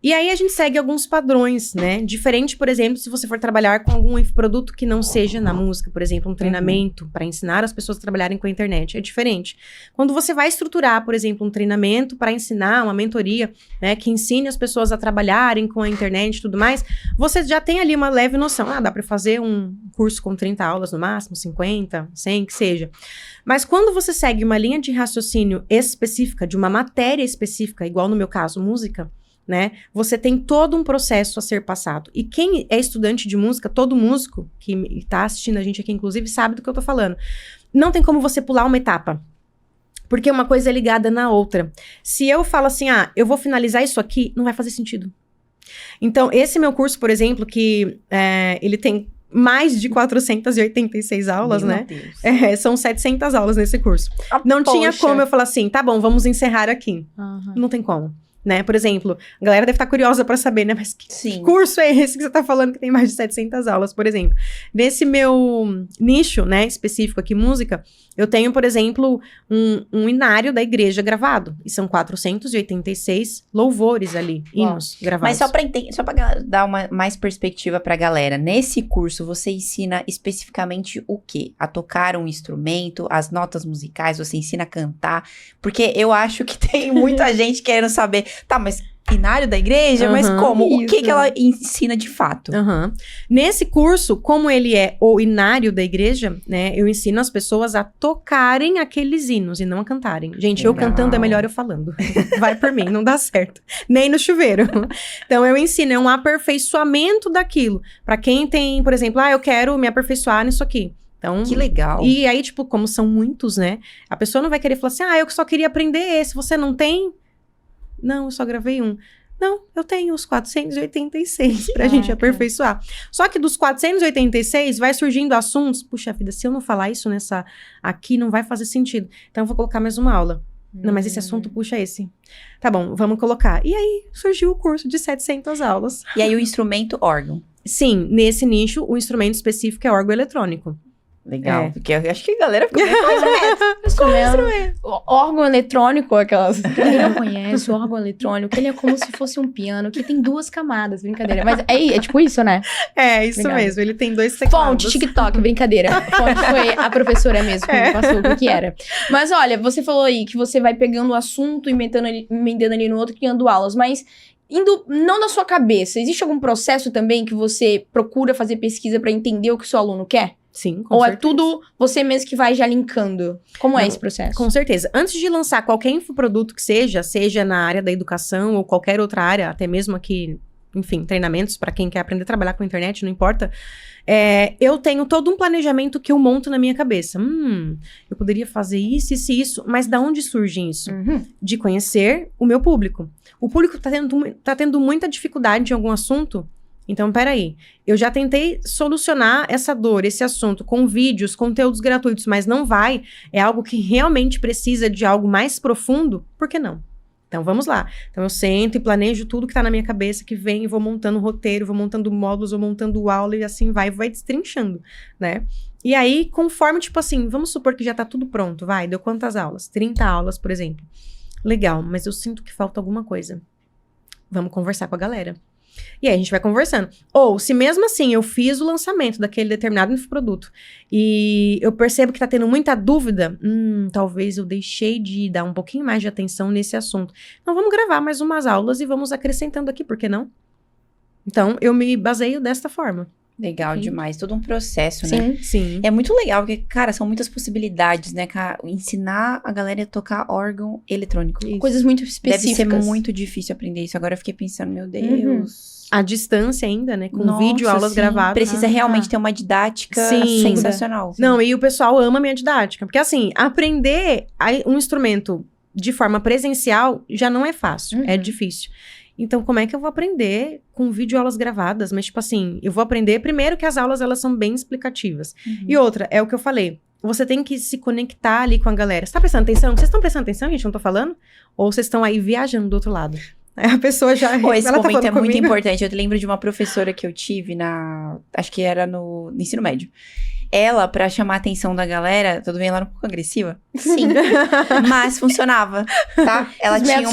E aí a gente segue alguns padrões, né? Diferente, por exemplo, se você for trabalhar com algum infoproduto que não seja na música, por exemplo, um treinamento para ensinar as pessoas a trabalharem com a internet, é diferente. Quando você vai estruturar, por exemplo, um treinamento para ensinar, uma mentoria, né, que ensine as pessoas a trabalharem com a internet e tudo mais, você já tem ali uma leve noção. Dá para fazer um curso com 30 aulas no máximo, 50, 100, que seja. Mas quando você segue uma linha de raciocínio específica, de uma matéria específica, igual no meu caso, música, né? Você tem todo um processo a ser passado. E quem é estudante de música, todo músico que tá assistindo a gente aqui, inclusive, sabe do que eu tô falando. Não tem como você pular uma etapa. Porque uma coisa é ligada na outra. Se eu falo assim, eu vou finalizar isso aqui, não vai fazer sentido. Então, esse meu curso, por exemplo, que ele tem mais de 486 aulas, Meu né? Deus. São 700 aulas nesse curso. Não tinha como eu falar assim, tá bom, vamos encerrar aqui. Não tem como. Né? Por exemplo, a galera deve estar curiosa para saber, né? Mas que curso é esse que você está falando que tem mais de 700 aulas, por exemplo? Nesse meu nicho, né, específico aqui, música, eu tenho, por exemplo, um inário da igreja gravado. E são 486 louvores ali, hinos gravados. Mas só para dar uma mais perspectiva para a galera, nesse curso você ensina especificamente o quê? A tocar um instrumento, as notas musicais, você ensina a cantar? Porque eu acho que tem muita gente querendo saber, tá, mas inário da igreja? Mas como? O que ela ensina de fato? Nesse curso, como ele é o inário da igreja, né, eu ensino as pessoas a tocarem aqueles hinos e não a cantarem. Gente, eu cantando é melhor eu falando. Vai por mim, não dá certo. Nem no chuveiro. Então, eu ensino, é um aperfeiçoamento daquilo. Pra quem tem, por exemplo, eu quero me aperfeiçoar nisso aqui. Então, que legal. E aí, tipo, como são muitos, né, a pessoa não vai querer falar assim, eu só queria aprender esse, você não tem? Não, eu só gravei um. Não, eu tenho os 486 pra gente aperfeiçoar. Só que dos 486 vai surgindo assuntos. Puxa vida, se eu não falar isso nessa aqui, não vai fazer sentido. Então eu vou colocar mais uma aula. Não, mas esse assunto puxa esse. Tá bom, vamos colocar. E aí surgiu o curso de 700 aulas. E aí o instrumento órgão? Sim, nesse nicho, o instrumento específico é órgão eletrônico. Legal, porque eu acho que a galera fica bem órgão eletrônico, aquelas... Quem não conhece o órgão eletrônico, ele é como se fosse um piano, que tem 2 camadas, brincadeira. Mas é tipo isso, né? É, isso mesmo, ele tem 2 teclados. Fonte, TikTok, brincadeira. Fonte foi a professora mesmo que me passou o que era. Mas olha, você falou aí que você vai pegando o assunto, emendando ali no outro, criando aulas, mas... indo não da sua cabeça, existe algum processo também que você procura fazer pesquisa pra entender o que o seu aluno quer? Sim, com Ou certeza. é tudo você mesmo que vai já linkando? Como é Não, esse processo? Com certeza. Antes de lançar qualquer infoproduto que seja na área da educação ou qualquer outra área, até mesmo aqui, enfim, treinamentos para quem quer aprender a trabalhar com a internet, não importa. Eu tenho todo um planejamento que eu monto na minha cabeça. Eu poderia fazer isso, mas da onde surge isso? De conhecer o meu público. O público tá tendo muita dificuldade em algum assunto. Então, peraí, eu já tentei solucionar essa dor, esse assunto, com vídeos, conteúdos gratuitos, mas não vai, é algo que realmente precisa de algo mais profundo, por que não? Então, vamos lá. Então, eu sento e planejo tudo que tá na minha cabeça, que vem, e vou montando roteiro, vou montando módulos, vou montando aula, e assim vai destrinchando, né? E aí, conforme, tipo assim, vamos supor que já tá tudo pronto, deu quantas aulas? 30 aulas, por exemplo. Legal, mas eu sinto que falta alguma coisa. Vamos conversar com a galera. E aí a gente vai conversando. Ou, se mesmo assim eu fiz o lançamento daquele determinado infoproduto e eu percebo que tá tendo muita dúvida, talvez eu deixei de dar um pouquinho mais de atenção nesse assunto. Então vamos gravar mais umas aulas e vamos acrescentando aqui, por que não? Então eu me baseio desta forma. Legal demais, todo um processo, né? Sim. É muito legal, porque, cara, são muitas possibilidades, né? Ensinar a galera a tocar órgão eletrônico. Isso. Coisas muito específicas. Deve ser muito difícil aprender isso. Agora eu fiquei pensando, meu Deus. A distância ainda, né? Com Nossa, vídeo, aulas sim. gravadas. Precisa realmente ter uma didática sensacional. Não, e o pessoal ama a minha didática. Porque, assim, aprender um instrumento de forma presencial já não é fácil. É difícil. Então, como é que eu vou aprender com videoaulas gravadas? Mas, tipo assim, eu vou aprender primeiro que as aulas, elas são bem explicativas. E outra, é o que eu falei. Você tem que se conectar ali com a galera. Você tá prestando atenção? Vocês estão prestando atenção, gente? Não tô falando? Ou vocês estão aí viajando do outro lado? Aí a pessoa já... Esse ela momento tá é muito comigo. importante. Eu lembro de uma professora que eu tive acho que era no ensino médio. Ela, pra chamar a atenção da galera, tudo bem, ela era um pouco agressiva? Sim. Mas funcionava, tá? Ela tinha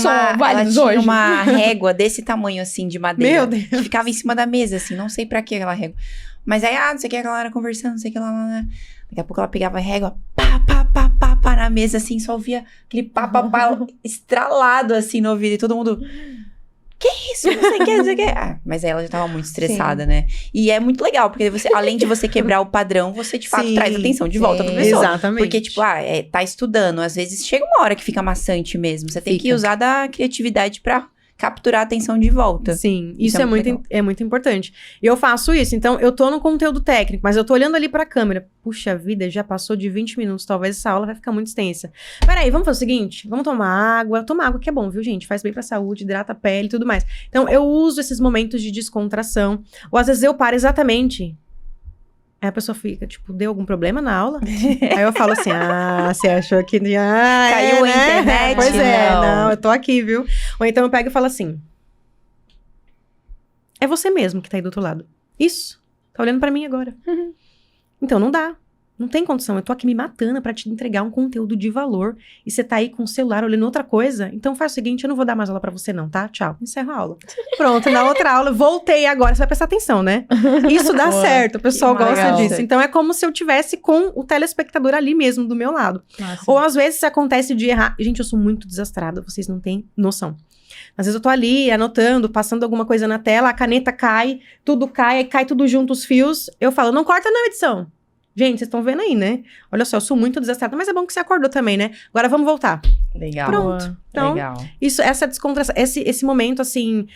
uma régua desse tamanho, assim, de madeira. Meu Deus. Que ficava em cima da mesa, assim. Não sei pra que aquela régua. Mas aí, não sei o que, a galera conversando, não sei o que lá. Daqui a pouco ela pegava a régua, pá, na mesa, assim. Só ouvia aquele pá, estralado, assim, no ouvido. E todo mundo... Que isso? Não sei o que. Mas aí ela já tava muito estressada, né? E é muito legal, porque você, além de você quebrar o padrão, você de fato traz a atenção de volta pra pessoa. Exatamente. Porque, tipo, tá estudando. Às vezes chega uma hora que fica maçante mesmo. Você tem que usar da criatividade pra capturar a atenção de volta. Sim, isso é muito importante. E eu faço isso, então eu tô no conteúdo técnico, mas eu tô olhando ali pra câmera. Puxa vida, já passou de 20 minutos, talvez essa aula vai ficar muito extensa. Peraí, vamos fazer o seguinte, vamos tomar água. Tomar água que é bom, viu, gente? Faz bem pra saúde, hidrata a pele e tudo mais. Então, eu uso esses momentos de descontração. Ou às vezes eu paro exatamente... Aí a pessoa fica, tipo, deu algum problema na aula? Aí eu falo assim, você achou que... Caiu a internet? Pois não, eu tô aqui, viu? Ou então eu pego e falo assim, é você mesmo que tá aí do outro lado. Isso, tá olhando pra mim agora. Então não dá, não tem condição. Eu tô aqui me matando pra te entregar um conteúdo de valor e você tá aí com o celular olhando outra coisa. Então faz o seguinte, eu não vou dar mais aula pra você não, tá? Tchau, encerro a aula. Pronto, na outra aula, voltei agora. Você vai prestar atenção, né? Isso dá certo, o pessoal gosta disso. Então é como se eu tivesse com o telespectador ali mesmo, do meu lado. Nossa. Ou às vezes acontece de errar. Gente, eu sou muito desastrada, vocês não têm noção. Às vezes eu tô ali, anotando, passando alguma coisa na tela, a caneta cai, tudo cai, aí cai tudo junto os fios. Eu falo, não corta não, edição. Gente, vocês estão vendo aí, né? Olha só, eu sou muito desastrada, mas é bom que você acordou também, né? Agora vamos voltar. Legal. Pronto. Então, legal. Essa descontração, esse momento, assim,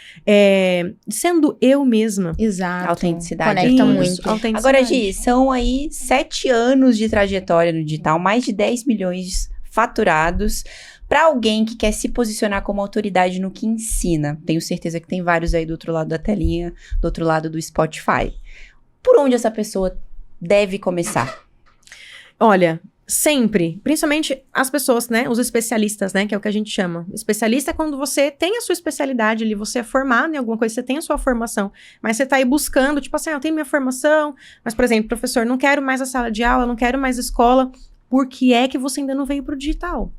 sendo eu mesma. Exato. Autenticidade. Conecta muito. Autenticidade. Agora, Gi, são aí 7 anos de trajetória no digital, mais de 10 milhões faturados. Para alguém que quer se posicionar como autoridade no que ensina, tenho certeza que tem vários aí do outro lado da telinha, do outro lado do Spotify. Por onde essa pessoa deve começar? Olha, sempre, principalmente as pessoas, né, os especialistas, né, que é o que a gente chama. Especialista é quando você tem a sua especialidade ali, você é formado em alguma coisa, você tem a sua formação, mas você tá aí buscando, tipo assim, eu tenho minha formação, mas, por exemplo, professor, não quero mais a sala de aula, não quero mais a escola, por que é que você ainda não veio pro digital?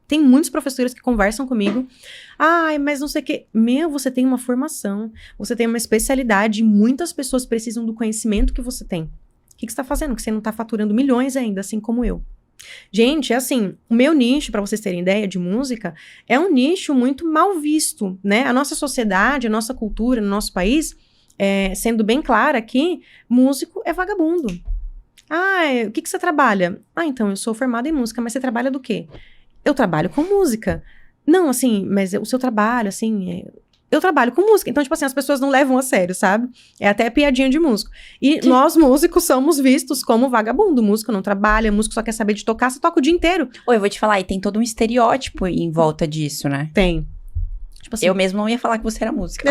Tem muitos professores que conversam comigo. Mas não sei o quê. Você tem uma formação, você tem uma especialidade, e muitas pessoas precisam do conhecimento que você tem. O que você está fazendo? Que você não está faturando milhões ainda, assim como eu. Gente, assim, o meu nicho, pra vocês terem ideia, de música, é um nicho muito mal visto, né? A nossa sociedade, a nossa cultura, no nosso país, sendo bem clara aqui, músico é vagabundo. O que você trabalha? Então, eu sou formada em música, mas você trabalha do quê? Eu trabalho com música. Não, assim, mas o seu trabalho, assim... Eu trabalho com música. Então, tipo assim, as pessoas não levam a sério, sabe? É até piadinha de músico. E nós, músicos, somos vistos como vagabundo. Músico não trabalha, músico só quer saber de tocar, você toca o dia inteiro. Oi, eu vou te falar, e tem todo um estereótipo em volta disso, né? Tem. Tipo assim, eu mesmo não ia falar que você era música.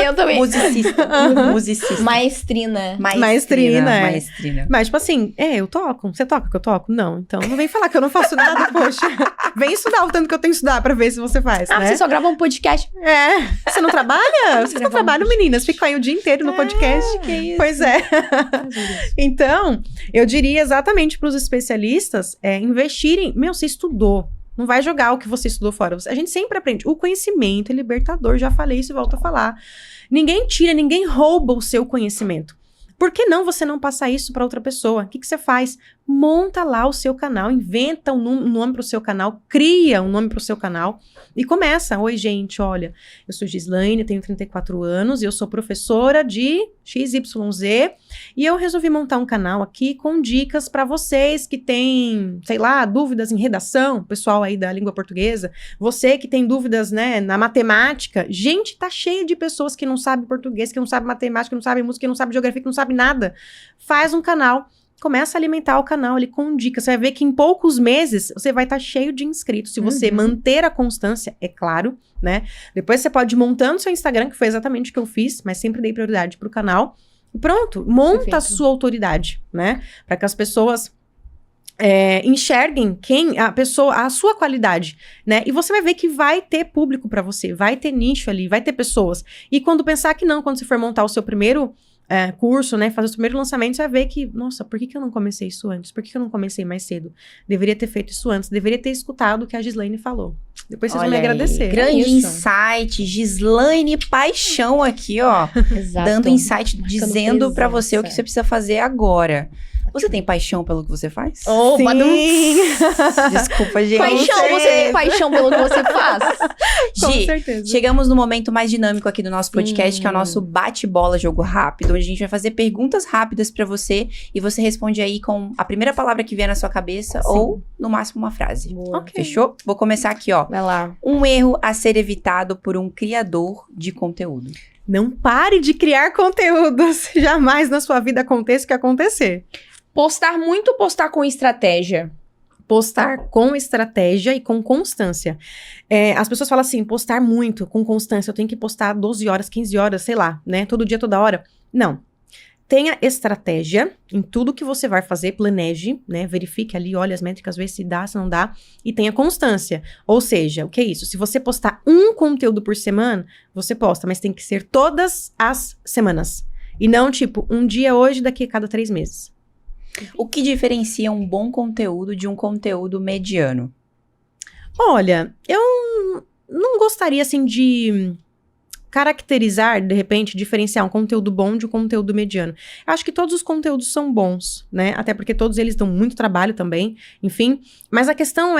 Eu também. Musicista. Musicista. Maestrina. Maestrina. Mas, tipo assim, eu toco. Você toca que eu toco? Não. Então, não vem falar que eu não faço nada, poxa. Vem estudar o tanto que eu tenho que estudar pra ver se você faz, né? Você só grava um podcast. Você não trabalha? Vocês não trabalham, meninas. Ficam aí o dia inteiro no podcast. Que isso. Pois é. Então, eu diria exatamente pros especialistas investirem... Você estudou. Não vai jogar o que você estudou fora. A gente sempre aprende. O conhecimento é libertador. Já falei isso e volto a falar. Ninguém tira, ninguém rouba o seu conhecimento. Por que não você não passar isso para outra pessoa? O que você faz? Monta lá o seu canal, inventa um nome para o seu canal, cria um nome para o seu canal e começa. Oi, gente, olha, eu sou Gislaine, tenho 34 anos e eu sou professora de XYZ e eu resolvi montar um canal aqui com dicas para vocês que têm, sei lá, dúvidas em redação, pessoal aí da língua portuguesa, você que tem dúvidas, né, na matemática. Gente, tá cheio de pessoas que não sabem português, que não sabem matemática, que não sabem música, que não sabem geografia, que não sabem nada. Faz um canal. Começa a alimentar o canal ali com dicas. Você vai ver que em poucos meses você vai estar cheio de inscritos. Se você manter a constância, é claro, né? Depois você pode ir montando seu Instagram, que foi exatamente o que eu fiz, mas sempre dei prioridade pro canal. E pronto, monta a sua autoridade, né? Para que as pessoas enxerguem a sua qualidade, né? E você vai ver que vai ter público para você, vai ter nicho ali, vai ter pessoas. E quando pensar que não, quando você for montar o seu primeiro curso, né, fazer o primeiro lançamento, você vai ver que, nossa, por que eu não comecei isso antes? Por que eu não comecei mais cedo? Deveria ter feito isso antes, deveria ter escutado o que a Gislaine falou. Depois vocês vão me agradecer. Grande insight, Gislaine Paixão aqui, ó. Exato. Dando insight, dizendo pra você o que você precisa fazer agora. Você tem paixão pelo que você faz? Oh, sim! Desculpa, gente. Paixão, você tem paixão pelo que você faz? Com Gi, certeza. Chegamos no momento mais dinâmico aqui do nosso podcast, que é o nosso bate-bola, jogo rápido, onde a gente vai fazer perguntas rápidas pra você e você responde aí com a primeira palavra que vier na sua cabeça ou, no máximo, uma frase. Boa. Ok. Fechou? Vou começar aqui, ó. Vai lá. Um erro a ser evitado por um criador de conteúdo. Não pare de criar conteúdos. Jamais na sua vida aconteça o que acontecer. Postar muito ou postar com estratégia? Postar com estratégia e com constância. As pessoas falam assim, postar muito com constância. Eu tenho que postar 12 horas, 15 horas, sei lá, né? Todo dia, toda hora. Não. Tenha estratégia em tudo que você vai fazer, planeje, né? Verifique ali, olhe as métricas, vê se dá, se não dá. E tenha constância. Ou seja, o que é isso? Se você postar um conteúdo por semana, você posta, mas tem que ser todas as semanas. E não, tipo, um dia hoje, daqui a cada 3 meses. O que diferencia um bom conteúdo de um conteúdo mediano? Olha, eu não gostaria, assim, de caracterizar, de repente, diferenciar um conteúdo bom de um conteúdo mediano. Eu acho que todos os conteúdos são bons, né? Até porque todos eles dão muito trabalho também, enfim. Mas a questão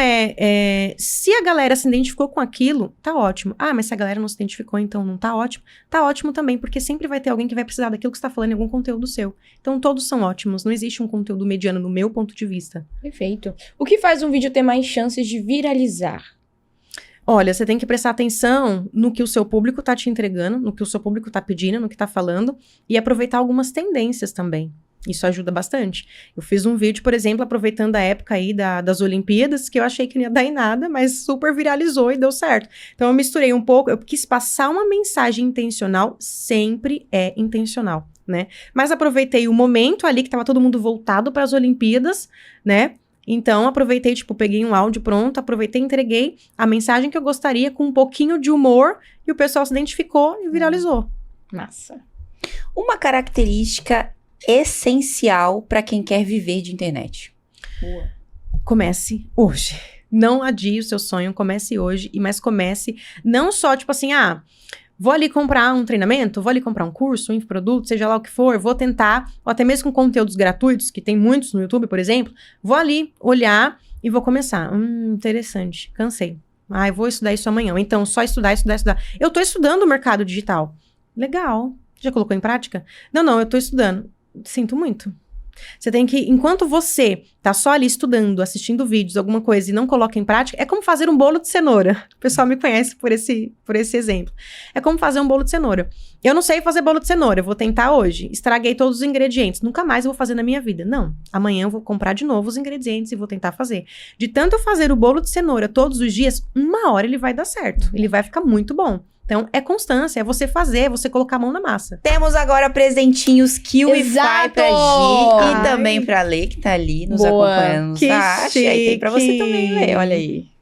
se a galera se identificou com aquilo, tá ótimo. Mas se a galera não se identificou, então não tá ótimo? Tá ótimo também, porque sempre vai ter alguém que vai precisar daquilo que você tá falando em algum conteúdo seu. Então todos são ótimos, não existe um conteúdo mediano no meu ponto de vista. Perfeito. O que faz um vídeo ter mais chances de viralizar? Olha, você tem que prestar atenção no que o seu público tá te entregando, no que o seu público tá pedindo, no que tá falando, e aproveitar algumas tendências também. Isso ajuda bastante. Eu fiz um vídeo, por exemplo, aproveitando a época aí das Olimpíadas, que eu achei que não ia dar em nada, mas super viralizou e deu certo. Então eu misturei um pouco, eu quis passar uma mensagem intencional, sempre é intencional, né? Mas aproveitei o momento ali que tava todo mundo voltado para as Olimpíadas, né? Então, aproveitei, peguei um áudio pronto, aproveitei e entreguei a mensagem que eu gostaria com um pouquinho de humor e o pessoal se identificou e viralizou. Massa. Uma característica essencial para quem quer viver de internet. Boa. Comece hoje. Não adie o seu sonho, comece hoje, mas comece não só, Vou ali comprar um treinamento, vou ali comprar um curso, um infoproduto, seja lá o que for, vou tentar, ou até mesmo com conteúdos gratuitos, que tem muitos no YouTube, por exemplo, vou ali olhar e vou começar. Interessante, cansei. Eu vou estudar isso amanhã. Então, só estudar. Eu tô estudando o mercado digital. Legal. Já colocou em prática? Não, eu tô estudando. Sinto muito. Você tem que, enquanto você tá só ali estudando, assistindo vídeos, alguma coisa, e não coloca em prática, é como fazer um bolo de cenoura. O pessoal me conhece por esse exemplo. É como fazer um bolo de cenoura. Eu não sei fazer bolo de cenoura, eu vou tentar hoje. Estraguei todos os ingredientes. Nunca mais eu vou fazer na minha vida. Não. Amanhã eu vou comprar de novo os ingredientes e vou tentar fazer. De tanto eu fazer o bolo de cenoura todos os dias, 1 hora ele vai dar certo. Ele vai ficar muito bom. Então, é constância, é você fazer, é você colocar a mão na massa. Temos agora presentinhos KiwiFi pra Gi e também pra Lê, que tá ali nos acompanhando. Que chique. Aí tem pra você também, Lê, olha aí.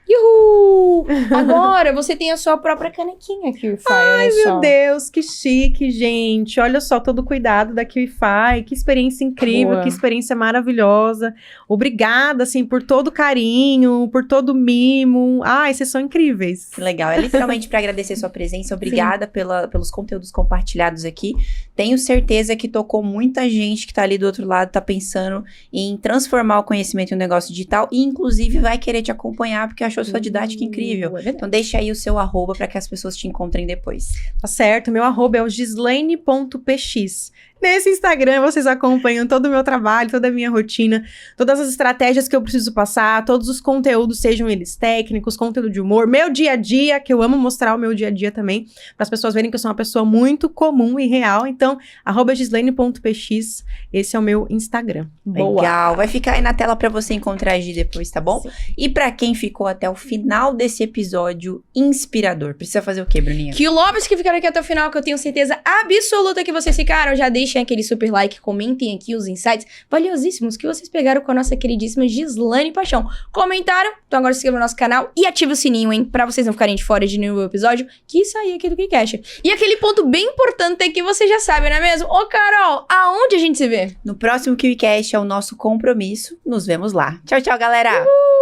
Uhul! Agora você tem a sua própria canequinha KiwiFi, olha só. Meu Deus, que chique, gente. Olha só todo o cuidado da KiwiFi. Que experiência incrível, Boa. que experiência maravilhosa. Obrigada, assim, por todo o carinho, por todo o mimo. Vocês são incríveis. Que legal. É literalmente pra agradecer sua presença. Obrigada pelos conteúdos compartilhados aqui. Tenho certeza que tocou muita gente que tá ali do outro lado, tá pensando em transformar o conhecimento em um negócio digital e, inclusive, vai querer te acompanhar porque achou sua didática incrível. Então, deixa aí o seu @ para que as pessoas te encontrem depois. Tá certo, meu @ é o gislaine.px. Nesse Instagram vocês acompanham todo o meu trabalho, toda a minha rotina, todas as estratégias que eu preciso passar, todos os conteúdos, sejam eles técnicos, conteúdo de humor, meu dia a dia, que eu amo mostrar o meu dia a dia também, para as pessoas verem que eu sou uma pessoa muito comum e real. Então, @gislaine.px, esse é o meu Instagram. Boa. Legal, vai ficar aí na tela para você encontrar a Gi depois, tá bom? Sim. E para quem ficou até o final desse episódio inspirador, precisa fazer o quê, Bruninha? Que lovers que ficaram aqui até o final, que eu tenho certeza absoluta que vocês ficaram, já deixem aquele super like, comentem aqui os insights valiosíssimos que vocês pegaram com a nossa queridíssima Gislaine Paixão. Comentaram? Então agora se inscreva no nosso canal e ative o sininho, hein? Pra vocês não ficarem de fora de nenhum episódio que sair aqui do KiwiCast. E aquele ponto bem importante é que você já sabe, não é mesmo? Ô, Carol, aonde a gente se vê? No próximo KiwiCast é o nosso compromisso. Nos vemos lá. Tchau, tchau, galera! Uhul!